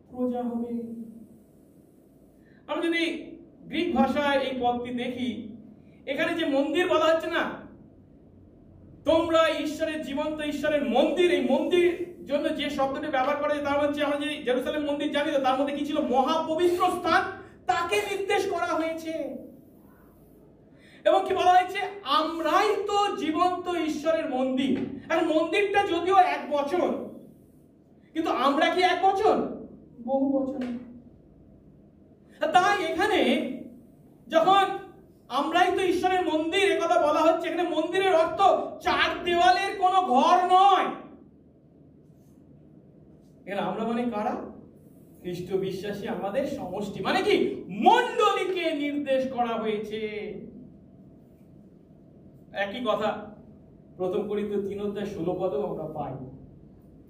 প্রজা হবে। আমরা যদি গ্রিক ভাষায় এই পদটি দেখি, এখানে যে মন্দির বলা হচ্ছে না, তোমরা ঈশ্বরের জীবন্ত ঈশ্বরের মন্দির, এই মন্দির জন্য যে শব্দটি ব্যবহার করা হয় তার হচ্ছে, আমরা যে জেরুজালেম মন্দির জানি, তার মধ্যে কি ছিল? মহাপবিত্র স্থান, তাকে নির্দেশ করা হয়েছে। এবং কি বলা হয়েছে? আমরাই তো জীবন্ত ঈশ্বরের মন্দির। আর মন্দিরটা যদিও এক বচন, কিন্তু আমরা কি এক বচন? বহু বচন। তাই এখানে যখন আমরাই তো ঈশ্বরের মন্দির এ কথা বলা হচ্ছে, এখানে মন্দিরের অর্থ চার দেওয়ালের কোনো ঘর নয়। এখানে আমরা মানে কারা? খ্রিস্ট বিশ্বাসী আমাদের সমষ্টি, মানে কি? মণ্ডলীকে নির্দেশ করা হয়েছে। একই কথা 1 কোরিন্থীয় 3:16 আমরা পাই।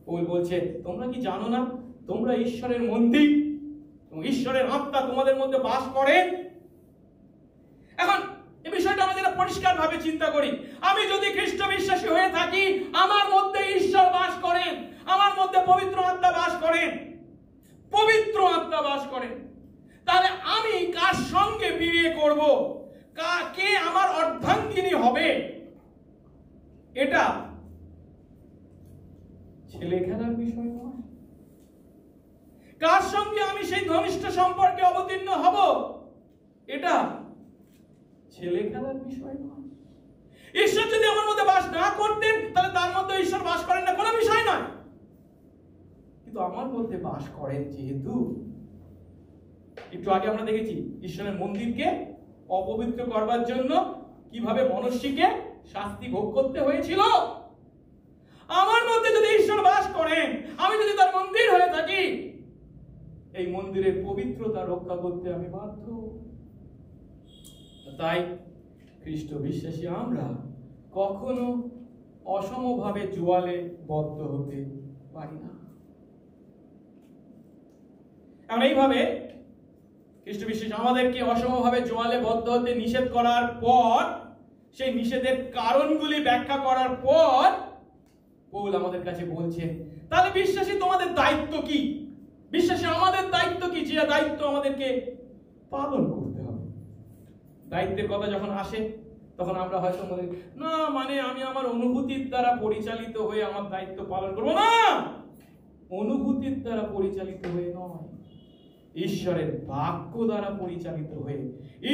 পৌল বলছে, তোমরা কি জানো না তোমরা ঈশ্বরের মন্দির এবং ঈশ্বরের আত্মা তোমাদের মধ্যে বাস করে? এখন এই বিষয়টা আমরা যেটা পরিষ্কার ভাবে চিন্তা করি, আমি যদি খ্রিস্ট বিশ্বাসী হয়ে থাকি, আমার মধ্যে ঈশ্বর বাস করেন, আমার মধ্যে পবিত্র আত্মা বাস করেন, পবিত্র আত্মা বাস করেন, তাহলে আমি কার সঙ্গে বিয়ে করব, কে আমার অর্ধাঙ্গিনী হবে, এটা ছেলে খেলার বিষয় নয়। কার সঙ্গে আমি সেই ঘনিষ্ঠ সম্পর্কে অবতীর্ণ হব, এটা ছেলে খেলার বিষয় নয়। ঈশ্বর যদি আমার মধ্যে বাস না করতেন, তাহলে তার মধ্যে ঈশ্বর বাস করেন না, কোনো বিষয় নয়। কিন্তু আমার মধ্যে বাস করেন যেহেতু, একটু আগে আমরা দেখেছি ঈশ্বরের মন্দিরকে অপবিত্র করবার জন্য কিভাবে মনুষ্যকে শাস্তি ভোগ করতে হয়েছিল। আমার মধ্যে যদি ঈশ্বর বাস করেন, আমি যদি তার মন্দির হয়ে থাকি, এই মন্দিরের পবিত্রতা রক্ষা করতে আমি বাধ্য। তাই খ্রিস্ট বিশ্বাসী আমরা কখনো অসমভাবে জোয়ালে বদ্ধ হতে পারি না। এখন এইভাবে খ্রিস্ট বিশ্বাসী আমাদেরকে অসমভাবে জোয়ালে বদ্ধ হতে নিষেধ করার পর, সেই নিষেধের কারণগুলি ব্যাখ্যা করার পর পৌল আমাদের কাছে বলছে, তাহলে বিশ্বাসী তোমাদের দায়িত্ব কি? বিশ্বাসী আমাদের দায়িত্ব কি? যে দায়িত্ব আমাদেরকে পালন করতে হবে। দায়িত্বের কথা যখন আসে, তখন আমরা হয়তো মনে করি, না মানে আমি আমার অনুভূতির দ্বারা পরিচালিত হয়ে আমার দায়িত্ব পালন করব না। অনুভূতির দ্বারা পরিচালিত হয়ে নয়, ঈশ্বরের বাক্য দ্বারা পরিচালিত হয়ে,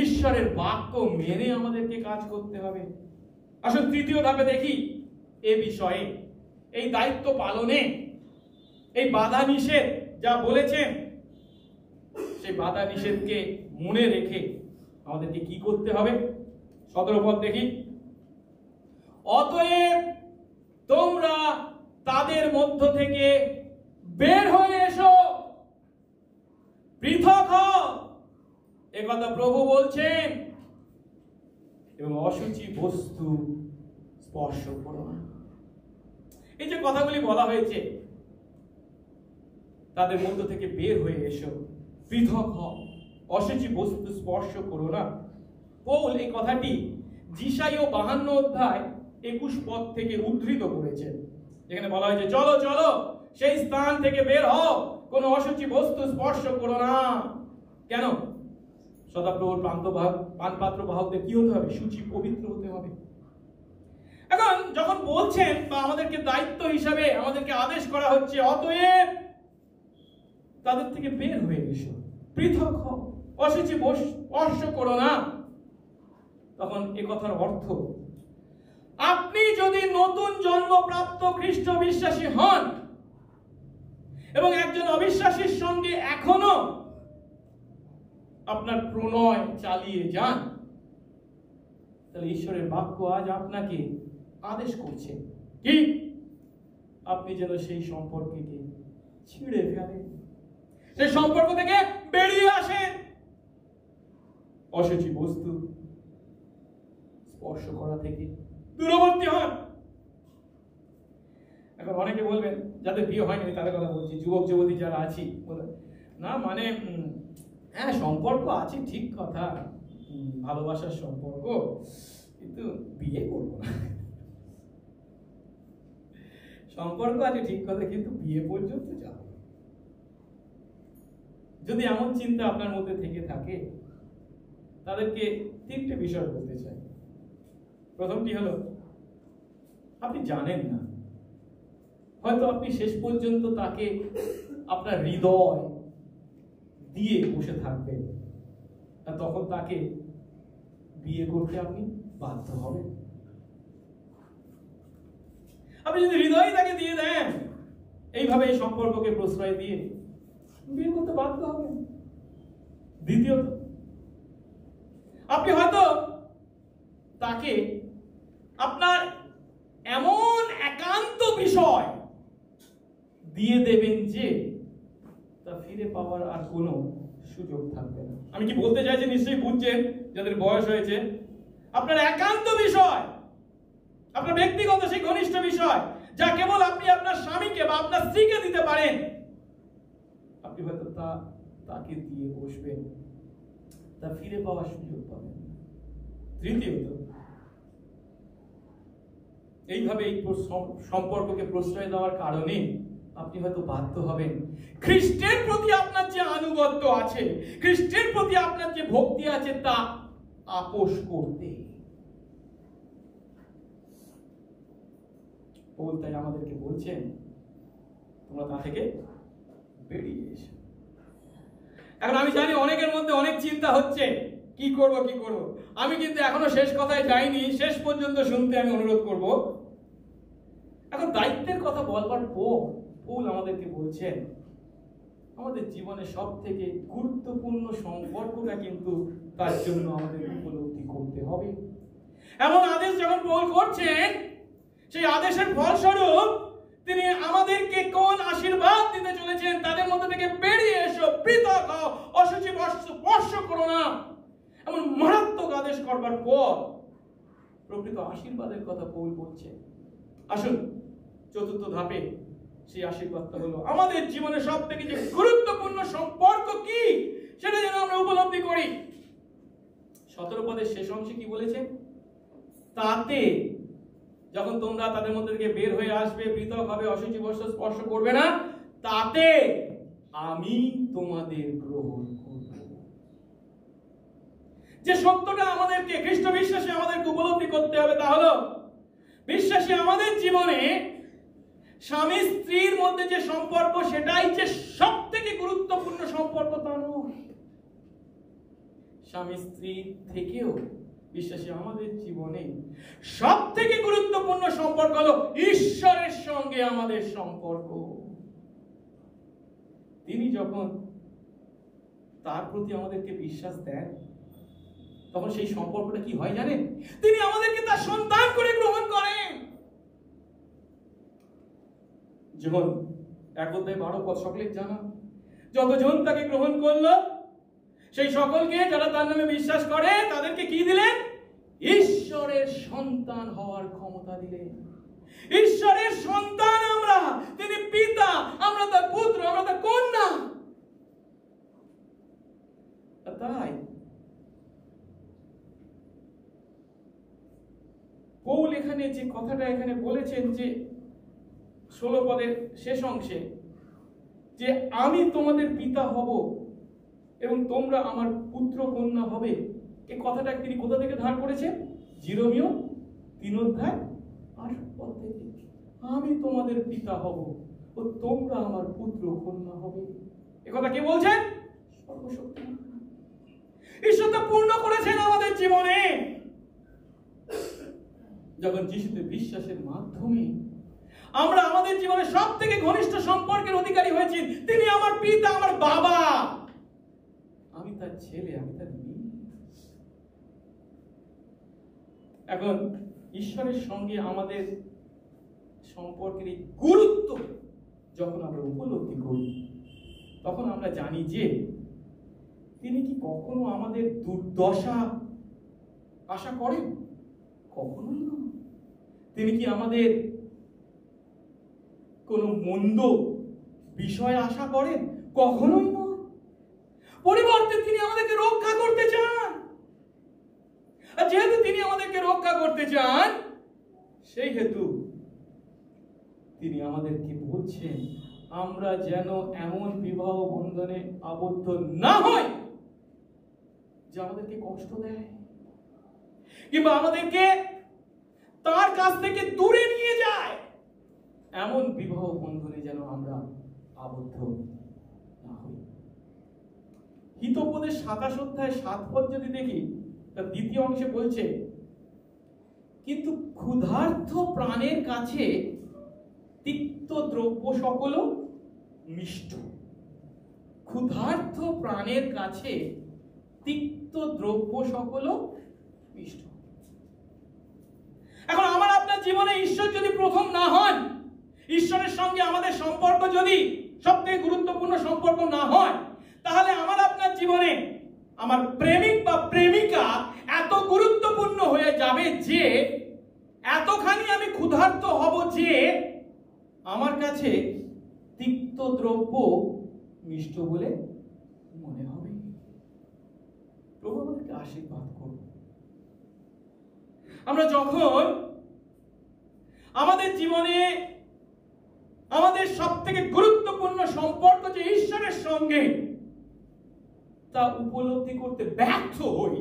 ঈশ্বরের বাক্য মেনে আমাদেরকে কাজ করতে হবে। আসলে তৃতীয় ধাপে দেখি এ বিষয়ে, এই দায়িত্ব পালনে এই বাধা নিষেধ যা বলেছেন, সেই বাধা নিষেধকে মনে রেখে আমাদেরকে কি করতে হবে। 17 পদ দেখি, অতএব তোমরা তাদের মধ্য থেকে বের হয়ে এসো, পৃথক হও, একথা প্রভু বলছেন, এবং অশুচি বস্তু স্পর্শ করো না। এই যে কথাগুলি বলা হয়েছে, তাদের মধ্য থেকে বের হয়ে এসো, পৃথক হও, অশুচি বস্তু স্পর্শ করো না। পৌল এই কথাটি যিশাইয়া 52 অধ্যায় 21 পদ থেকে উদ্ধৃত করেছেন, যেখানে বলা হয়েছে, চলো চলো সেই স্থান থেকে বের হও, কোন অশুচি বস্তু স্পর্শ করো না। কেন? সদাপ্রভুর পানপাত্র বাহকদের কি হতে হবে? সূচি, পবিত্র হতে হবে। এখন যখন বলছেন বা আমাদেরকে দায়িত্ব হিসাবে আমাদেরকে আদেশ করা হচ্ছে, অতএব তাদের থেকে বের হয়ে এসো, পৃথক হও, অশুচি স্পর্শ করো না, তখন এ কথার অর্থ, আপনি যদি নতুন জন্মপ্রাপ্ত খ্রিস্ট বিশ্বাসী হন এবং একজন অবিশ্বাসীর সঙ্গে এখনো আপনার প্রণয় চালিয়ে যান, তাহলে ঈশ্বরের বাক্য আজ আপনাকে আদেশ করছে কি? আপনি যেন সেই সম্পর্ককে ছিঁড়ে ফেলেন, সেই সম্পর্ক থেকে বেরিয়ে আসেন, অশুচি বস্তু স্পর্শ করা থেকে দূরবর্তী হন। এখন অনেকে বলবেন, যাদের বিয়ে হয়নি তাদের কথা বলছি, যুবক যুবতী যারা আছি, না মানে হ্যাঁ সম্পর্ক আছে ঠিক কথা, ভালোবাসার সম্পর্ক, কিন্তু বিয়ে করবো না। সম্পর্ক আছে ঠিক কথা, কিন্তু বিয়ে পর্যন্ত যাবে। যদি এমন চিন্তা আপনার মধ্যে থেকে থাকে, তাদেরকে তিনটে বিষয় বলতে চাই। প্রথমটি হলো, আপনি জানেন না, হয়তো আপনি শেষ পর্যন্ত তাকে আপনার হৃদয় দিয়ে বসে থাকবেন, আর তখন তাকে বিয়ে করতে আপনি বাধ্য হবেন। আপনি যদি হৃদয় তাকে দিয়ে দেন, এইভাবে এই সম্পর্ককে প্রশ্রয় দিয়ে বিয়ে করতে বাধ্য হবেন। দ্বিতীয়ত, আপনি হয়তো তাকে আপনার এমন একান্ত বিষয় দিয়ে দেবেন যে তা ফিরে পাওয়ার আর কোনো সুযোগ থাকবে না। আমি কি বলতে চাইছি নিশ্চয়ই বুঝছেন যাদের বয়স হয়েছে। আপনার একান্ত বিষয়, আপনার ব্যক্তিগত সেই ঘনিষ্ঠ বিষয়, যা কেবল আপনি আপনার স্বামীকে বা আপনার স্ত্রীকে দিতে পারেন, আপনি হয়তো তাকে দিয়ে বসবেন, তা ফিরে পাওয়ার সুযোগ পাবেন। তৃতীয়ত, এইভাবে এই সম্পর্ককে প্রশ্রয় দেওয়ার কারণে আপনি হয়তো বাধ্য হবেন খ্রিস্টের প্রতি আপনার যে আনুগত্য আছে, খ্রিস্টের প্রতি আপনার যে ভক্তি আছে, তা আপোষ করতে। পৌল তাই আমাদেরকে বলছেন, তোমরা তা থেকে বেরিয়ে এসো। এখন আমি জানি অনেকের মধ্যে অনেক চিন্তা হচ্ছে, কি করব। আমি কিন্তু এখনো শেষ কথায় যাইনি, শেষ পর্যন্ত শুনতে আমি অনুরোধ করব। এখন দায়িত্বের কথা বলবার পর পৌল আমাদেরকে বলছেন, আমাদের জীবনে সব থেকে গুরুত্বপূর্ণ সম্পর্কটা কিন্তু তার জন্য আমাদের উপলব্ধি করতে হবে। এমন আদেশ যখন পৌল করছেন, সেই আদেশের ফলস্বরূপ তিনি আমাদেরকে কোন আশীর্বাদ দিতে চলেছেন, তাদের মধ্যে থেকে বেরিয়ে এসো, পৃথক হও, অশুচি স্পর্শ করো না, এমন মারাত্মক আদেশ করবার পর প্রকৃত আশীর্বাদের কথা পৌল বলছে। আসুন চতুর্থ ধাপে সেই আশীর্বাদটা হলো, আমাদের জীবনে সব থেকে যে গুরুত্বপূর্ণ সম্পর্ক কি সেটা যেন আমরা উপলব্ধি করি। 17 পদের শেষ অংশে কি বলেছে? তাতে যখন তোমরা তাদের মধ্যে থেকে বের হয়ে আসবে, পৃথক হবে, অশুচি বস্ত্র স্পর্শ করবে না, তাতে আমি তোমাদের গ্রহণ করব। যে সত্যটা আমাদেরকে খ্রিস্ট বিশ্বাসী আমাদেরকে উপলব্ধি করতে হবে, তা হলো বিশ্বাসী আমাদের জীবনে স্বামী স্ত্রীর মধ্যে যে সম্পর্ক, সেটাই যে সব থেকে গুরুত্বপূর্ণ সম্পর্ক তা নয়। স্বামী স্ত্রীর থেকেও বিশ্বাসী আমাদের জীবনে সব থেকে গুরুত্বপূর্ণ সম্পর্ক হলো ঈশ্বরের সঙ্গে আমাদের সম্পর্ক। তিনি যখন তার প্রতি আমাদেরকে বিশ্বাস দেন, তখন সেই সম্পর্কটা কি হয় জানেন? তিনি আমাদেরকে তার সন্তান করে গ্রহণ করেন। যেমন 1:12 পদ সকলের জানা, যতজন তাকে গ্রহণ করলো সেই সকলকে, যারা তার নামে বিশ্বাস করে, তাদেরকে কি দিলেন? ঈশ্বরের সন্তান হওয়ার ক্ষমতা দিলেন। ঈশ্বরের সন্তান আমরা, তিনি পিতা, আমরা তার পুত্র, আমরা তার কন্যা। তাই পৌল এখানে যে কথাটা এখানে বলেছেন, যে 16 পদের শেষ অংশে, যে আমি তোমাদের পিতা হব এবং তোমরা আমার পুত্র কন্যা হবে, এই কথাটা তিনি কোথা থেকে ধার করেছেন? জিরোমীয় 3:8 পদ থেকে। আমি তোমাদের পিতা হব ও তোমরা আমার পুত্র কন্যা হবে। এ কথা কে বলছেন? সর্বশক্তিমান ঈশ্বর তা পূর্ণ করেছেন আমাদের জীবনে, যখন যিশুতে বিশ্বাসের মাধ্যমে আমরা আমাদের জীবনে সব থেকে ঘনিষ্ঠ সম্পর্কের অধিকারী হয়েছি। তিনি আমার পিতা, আমার বাবা, আমি তার ছেলে, আমি তার মেয়ে। এখন ঈশ্বরের সঙ্গে আমাদের সম্পর্কের এই গুরুত্ব যখন আমরা উপলব্ধি করি, তখন আমরা জানি যে তিনি কি কখনো আমাদের দুর্দশা আশা করেন? কখনোই না। তিনি কি আমাদের কোন মন্দ বিষয় আশা করেন? কখনোই নয়। পরিবর্তে তিনি আমাদেরকে রক্ষা করতে চান। আর যেহেতু তিনি আমাদেরকে রক্ষা করতে চান, সেই হেতু তিনি আমাদেরকে বলছেন আমরা যেন এমন বিবাহ বন্ধনে আবদ্ধ না হই যা আমাদেরকে কষ্ট দেয় কিংবা আমাদেরকে তার কাছ থেকে দূরে নিয়ে যায়। এমন বিবাহ বন্ধনে যেন আমরা আবদ্ধ না হই। হিতোপদেশ 27 অধ্যায় 7 পদ যদি দেখি, তার দ্বিতীয় অংশে বলছে, কিন্তু ক্ষুধার্ত প্রাণের কাছে তিক্ত দ্রব্য সকল মিষ্ট। ক্ষুধার্ত প্রাণের কাছে তিক্ত দ্রব্য সকল মিষ্ট। এখন আমার আপনার জীবনে ঈশ্বর যদি প্রথম না হন, ঈশ্বরের সঙ্গে আমাদের সম্পর্ক যদি সবথেকে গুরুত্বপূর্ণ সম্পর্ক না হয়, তাহলে আমার আপনার জীবনে আমার প্রেমিক বা প্রেমিকা এত গুরুত্বপূর্ণ হয়ে যাবে যে এতখানি আমি ক্ষুধার্ত হব যে আমার কাছে তিক্ত দ্রব্য মিষ্ট বলে মনে হবে। প্রভু আমাদেরকে আশীর্বাদ করুন। আমরা যখন আমাদের জীবনে আমাদের সবথেকে গুরুত্বপূর্ণ সম্পর্ক যে ঈশ্বরের সঙ্গে তা উপলব্ধি করতে ব্যর্থ হই,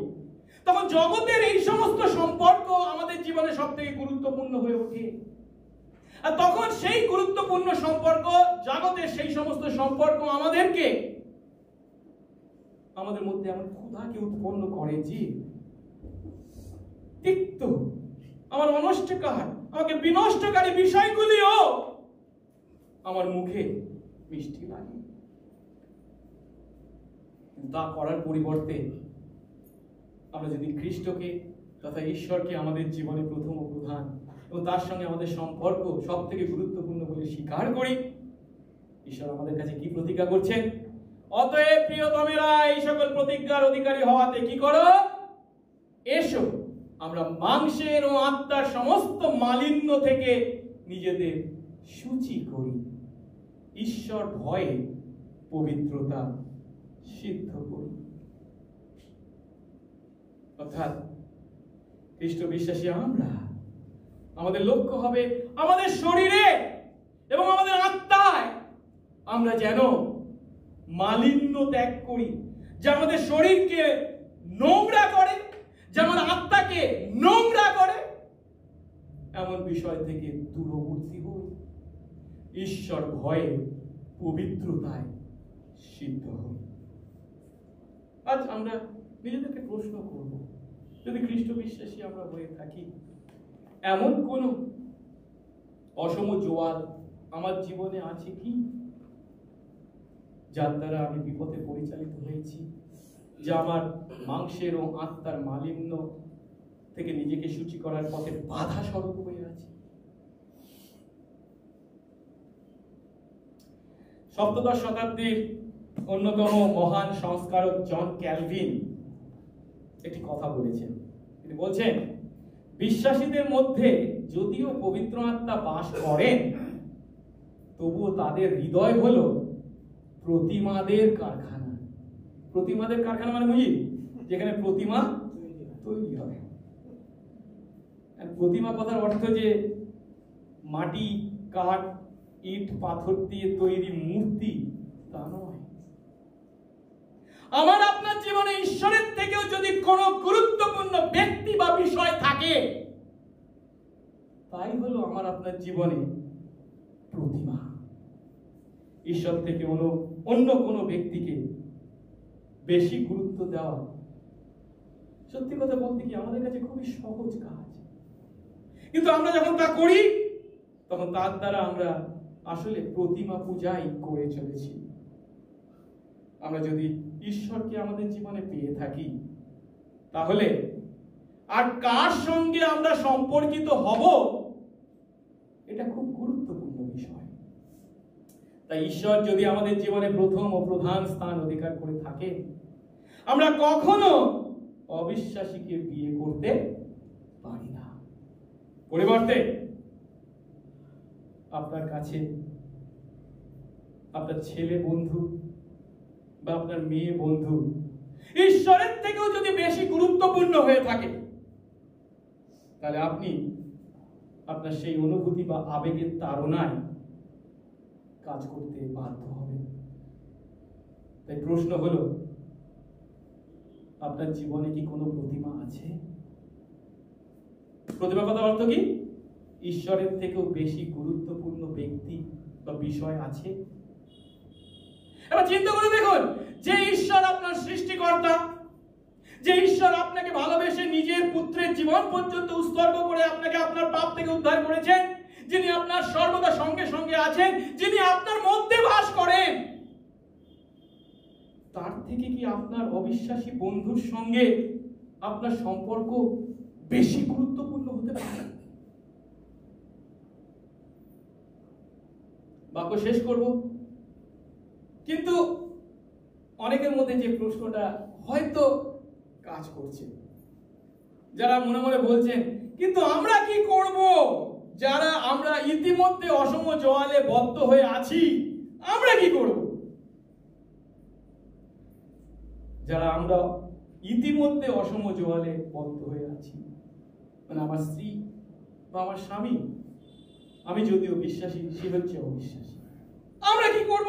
তখন জগতের এই সমস্ত সম্পর্ক আমাদের জীবনে সবথেকে গুরুত্বপূর্ণ হয়ে ওঠে। আর তখন সেই গুরুত্বপূর্ণ সম্পর্ক, জগতের সেই সমস্ত সম্পর্ক আমাদেরকে আমাদের মধ্যে এমন ক্ষুধাকে উৎপন্ন করে যে তিক্ত, আমার অনষ্টকার, আমাকে বিনষ্টকারী বিষয়গুলিও আমার মুখে মিষ্টি লাগে। তা করার পরিবর্তে আমরা যদি খ্রিস্টকে তথা ঈশ্বরকে আমাদের জীবনে প্রথম ও প্রধান এবং তার সঙ্গে আমাদের সম্পর্ক সব থেকে গুরুত্বপূর্ণ বলে স্বীকার করি, ঈশ্বর আমাদের কাছে কি প্রতিজ্ঞা করছেন? অতএব প্রিয়তমেরা, এই সকল প্রতিজ্ঞার অধিকারী হওয়াতে কি করো? এসো, আমরা মাংসের ও আত্মার সমস্ত মালিন্য থেকে নিজেদের সূচি করি, ঈশ্বর ভয়ে পবিত্রতা সিদ্ধ করি। অর্থাৎ খ্রিস্ট বিশ্বাসী আমরা, আমাদের লক্ষ্য হবে আমাদের শরীরে এবং আমাদের আত্মায় আমরা যেন মালিন্য ত্যাগ করি, যা আমাদের শরীরকে নোংরা করে, যেমন আত্মাকে নোংরা করে, এমন বিষয় থেকে দূরবর্তী হই, ঈশ্বর ভয়ে পবিত্রতায় সিদ্ধ হই। আজ আমরা নিজেদেরকে প্রশ্ন করব, যদি খ্রিস্ট বিশ্বাসী আমরা হয়ে থাকি, এমন কোন অসম জোয়ার আমার জীবনে আছে কি যার দ্বারা আমি বিপথে পরিচালিত হয়েছি, যা আমার মাংসের ও আত্মার মালিন্য থেকে নিজেকে সূচি করার পথে বাধা স্বরূপ হয়ে আছে? সপ্তদশ শতাব্দীর অন্যতম মহান সংস্কারক জন ক্যালভিন একটি কথা বলেছেন। তিনি বলছেন, বিশ্বাসীদের মধ্যে যদিও পবিত্র আত্মা বাস করেন, তবুও তাদের হৃদয় হলো প্রতিমাদের কারখানা। প্রতিমাদের কারখানা মানে বুঝি যেখানে প্রতিমা তৈরি হয়। প্রতিমা কথার অর্থ যে মাটি, কাঠ, ইট, পাথর দিয়ে তৈরি মূর্তি, তা নয়। আমার আপনার জীবনে ঈশ্বরের থেকেও যদি কোনো গুরুত্বপূর্ণ ব্যক্তি বা বিষয় থাকে, তাই হলো আমার আপনার জীবনে প্রতিমা। ঈশ্বর থেকে অন্য কোনো ব্যক্তিকে বেশি গুরুত্ব দেওয়া, সত্যি কথা বলতে কি আমাদের কাছে খুবই সহজ কাজ, কিন্তু আমরা যখন তা করি তখন তার দ্বারা আমরা আসলে প্রতিমা পূজাই করে চলেছি। আমরা যদি ঈশ্বরকে আমাদের জীবনে পেয়ে থাকি, তাহলে আর কার সঙ্গে আমরা সম্পর্কিত হব, এটা খুব গুরুত্বপূর্ণ বিষয়। তাই ঈশ্বর যদি আমাদের জীবনে প্রথম ও প্রধান স্থান অধিকার করে থাকে, আমরা কখনো অবিশ্বাসীকে বিয়ে করতে পারি না। পরিবর্তে আপনার কাছে আপনার ছেলে বন্ধু বা আপনার মেয়ে বন্ধু ঈশ্বরের থেকেও যদি বেশি গুরুত্বপূর্ণ হয়ে থাকে, তাহলে আপনি আপনার সেই অনুভূতি বা আবেগের তাড়নায় কাজ করতে বাধ্য হবেন। তাই প্রশ্ন হলো, আপনার জীবনে কি কোনো প্রতিমা আছে? প্রতিমা কথার অর্থ কি? ঈশ্বরের থেকেও বেশি গুরুত্বপূর্ণ ব্যক্তি বা বিষয় আছে? এবার চিন্তা করে দেখুন, যে ঈশ্বর আপনার সৃষ্টিকর্তা, যে ঈশ্বর আপনাকে ভালোবেসে নিজের পুত্রের জীবন পর্যন্ত উৎসর্গ করে আপনাকে আপনার পাপ থেকে উদ্ধার করেছেন, যিনি আপনার সর্বদা সঙ্গে সঙ্গে আছেন, যিনি আপনার মধ্যে বাস করেন, তার থেকে কি আপনার অবিশ্বাসী বন্ধুর সঙ্গে আপনার সম্পর্ক বেশি গুরুত্বপূর্ণ হতে পারে? বাক্য শেষ করব, কিন্তু অনেকের মধ্যে যে প্রশ্নটা হয়তো কাজ করছে, যারা মনে মনে বলছেন, কিন্তু আমরা কি করব যারা আমরা ইতিমধ্যে অসম জোয়ালে বদ্ধ হয়ে আছি? আমরা কি করব? যারা আমরা ইতিমধ্যে অসম জোয়ালে বদ্ধ হয়ে আছি, মানে আমার স্ত্রী বা আমার স্বামী, আমি যদিও বিশ্বাসী, সে হচ্ছে অবিশ্বাসী, আমরা কি করব?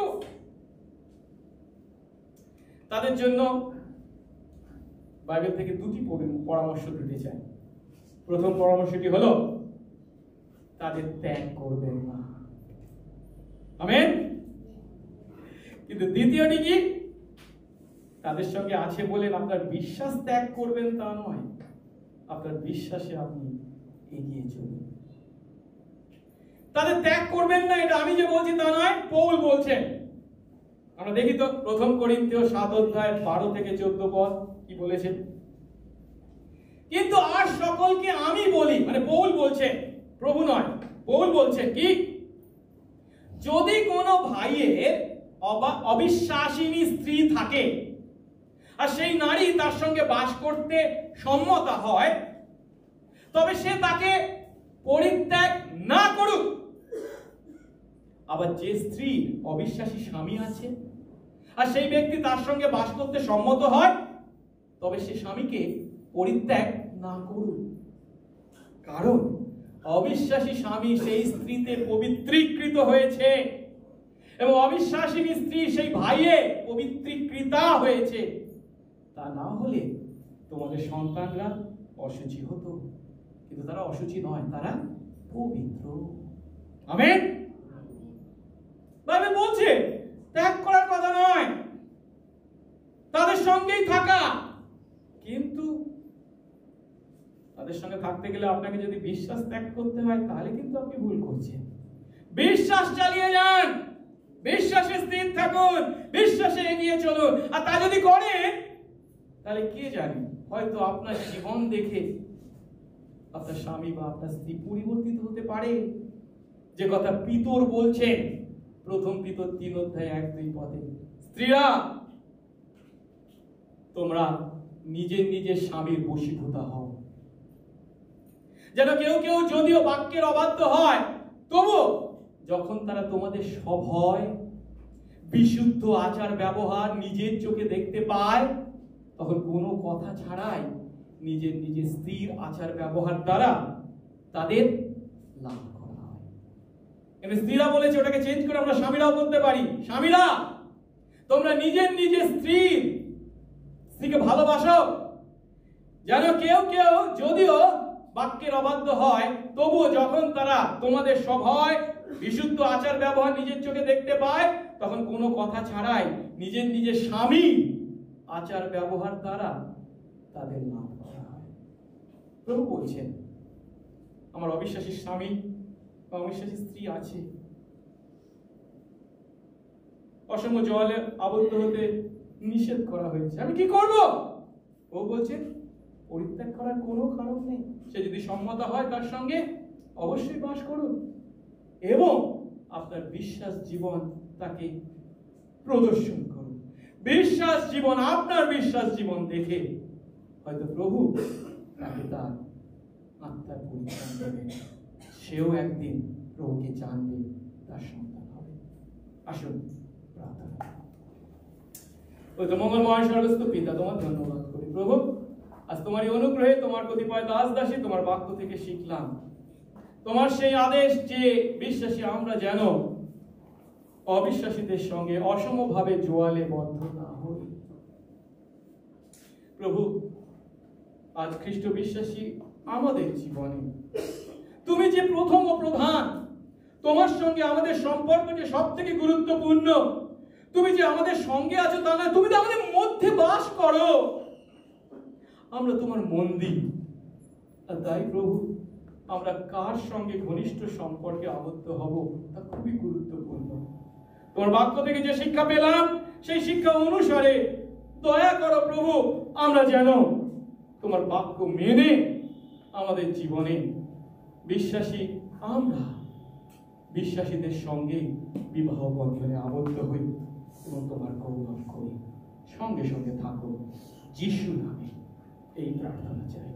তাদের জন্য বাইবেল থেকে দুটি পরামর্শ দিতে চাই। প্রথম পরামর্শটি হলো, তাদের ত্যাগ করবেন না। আমেন। কিন্তু দ্বিতীয়টি কি? তাদের সঙ্গে আছে বলে আপনার বিশ্বাস ত্যাগ করবেন তা নয়, আপনার বিশ্বাসে আপনি এগিয়ে চলুন। তাদের ত্যাগ করবেন না, এটা আমি যে বলছি তা নয়, পৌল বলছেন। আমরা দেখি তো প্রথম করিন্থীয় 7 অধ্যায় 12 থেকে 14 পদ কি বলেছেন। কিন্তু আর সকলকে আমি বলি, মানে পৌল বলছে, প্রভু নয়, পৌল বলছে কি, যদি কোনো ভাইয়ের অবিশ্বাসিনী স্ত্রী থাকে আর সেই নারী তার সঙ্গে বাস করতে সম্মতা হয়, তবে সে তাকে পরিত্যাগ না করুক। আবার যে স্ত্রীর অবিশ্বাসী স্বামী আছে আর সেই ব্যক্তি তার সঙ্গে বাস করতে সম্মত হয়, তবে সে স্বামীকে পরিত্যাগ না করুক। কারণ অবিশ্বাসী স্বামী সেই স্ত্রীতে পবিত্রীকৃত হয়েছে এবং অবিশ্বাসিনী স্ত্রী সেই ভাইয়ে পবিত্রীকৃতা হয়েছে। তা না হলে তোমাদের সন্তানরা অশুচি হতো, কিন্তু তারা অশুচি নয়, তারা পবিত্র। আমেন। বাইবেল বলছে ত্যাগ করার কথা নয়, তাদের সঙ্গেই থাকা। কিন্তু তাদের সঙ্গে থাকতে গেলে আপনাকে যদি বিশ্বাস ত্যাগ করতে হয়, তাহলে কিন্তু আপনি ভুল করছেন। বিশ্বাস চালিয়ে যান, বিশ্বাসে স্থির থাকুন, বিশ্বাসে এগিয়ে চলুন। আর তা যদি করেন, তাহলে কে জানে, হয়তো আপনার জীবন দেখে আপনার স্বামী বা আপনার স্ত্রী পরিবর্তিত হতে পারে। যে কথা পিতর বলছেন প্রথম পিতর 3 অধ্যায় 1-2 পদে, স্ত্রীরা তোমরা নিজের নিজের স্বামীর বশীভূতা হও। যেন কেউ কেউ যদিও বাক্যের অবাধ্য হয়, তবু যখন তারা তোমাদের সভয় বিশুদ্ধ আচার ব্যবহার নিজের চোখে দেখতে পায়, তখন কোনো কথা ছাড়াই নিজের নিজের স্ত্রীর আচার ব্যবহার দ্বারা তাদের লাভ করা হয়। এখানে স্ত্রীরা বলেছে, ওটাকে চেঞ্জ করে আমরা স্বামীরাও করতে পারি। স্বামীরা তোমরা নিজের নিজের স্ত্রীকে ভালোবাসো। যেন কেউ কেউ যদিও বাক্যের অবাধ্য হয়, তবুও যখন তারা তোমাদের সভয় বিশুদ্ধ আচার ব্যবহার নিজের চোখে দেখতে পায়, তখন কোনো কথা ছাড়াই নিজের নিজের স্বামী আচার ব্যবহার দ্বারা তাদের লাভ করা হয়। প্রভু বলছেন, আমার অবিশ্বাসী স্বামী বা অবিশ্বাসী স্ত্রী আছে, অসম জলে আবদ্ধ হতে নিষেধ করা হয়েছে, আমি কি করব? ও বলছে পরিত্যাগ করার কোনো কারণ নেই। সে যদি সম্মত হয় তার সঙ্গে অবশ্যই বাস করুন এবং আপনার বিশ্বাস জীবন তাকে প্রদর্শন করুন। বিশ্বাস জীবন, আপনার বিশ্বাস জীবন দেখে হয়তো প্রভু তাকে তার আত্মার পরিত্রাণ দেবে, সেও একদিন প্রভুকে জানবে, তার সন্তান হবে। আসুন প্রার্থনা। ওই তো মঙ্গলময় স্বর্গস্থ পিতা, তোমার ধন্যবাদ করি প্রভু, আজ তোমার এই অনুগ্রহে তোমার কতিপয় দাস দাসী তোমার বাক্য থেকে শিখলাম তোমার সেই আদেশ যে বিশ্বাসী আমরা যেন অবিশ্বাসীদের সঙ্গে অসমভাবে জোয়ালে বদ্ধ না হই। প্রভু, আজ খ্রিস্ট বিশ্বাসী আমাদের জীবনে তুমি যে প্রথম ও প্রধান, তোমার সঙ্গে আমাদের সম্পর্ক যে সব থেকে গুরুত্বপূর্ণ, তুমি যে আমাদের সঙ্গে আছো তা না, তুমি তো আমাদের মধ্যে বাস করো, আমরা তোমার মন্দির। আর তাই প্রভু, আমরা কার সঙ্গে ঘনিষ্ঠ সম্পর্কে আবদ্ধ হব তা খুবই গুরুত্বপূর্ণ। তোমার বাক্য থেকে যে শিক্ষা পেলাম সেই শিক্ষা অনুসারে দয়া করো প্রভু, আমরা যেন তোমার বাক্য মেনে আমাদের জীবনে বিশ্বাসী আমরা বিশ্বাসীদের সঙ্গে বিবাহ বন্ধনে আবদ্ধ হই এবং তোমার গৌরব করি। সঙ্গে সঙ্গে থাকো, যিশু নামে এই প্রার্থনা চাই।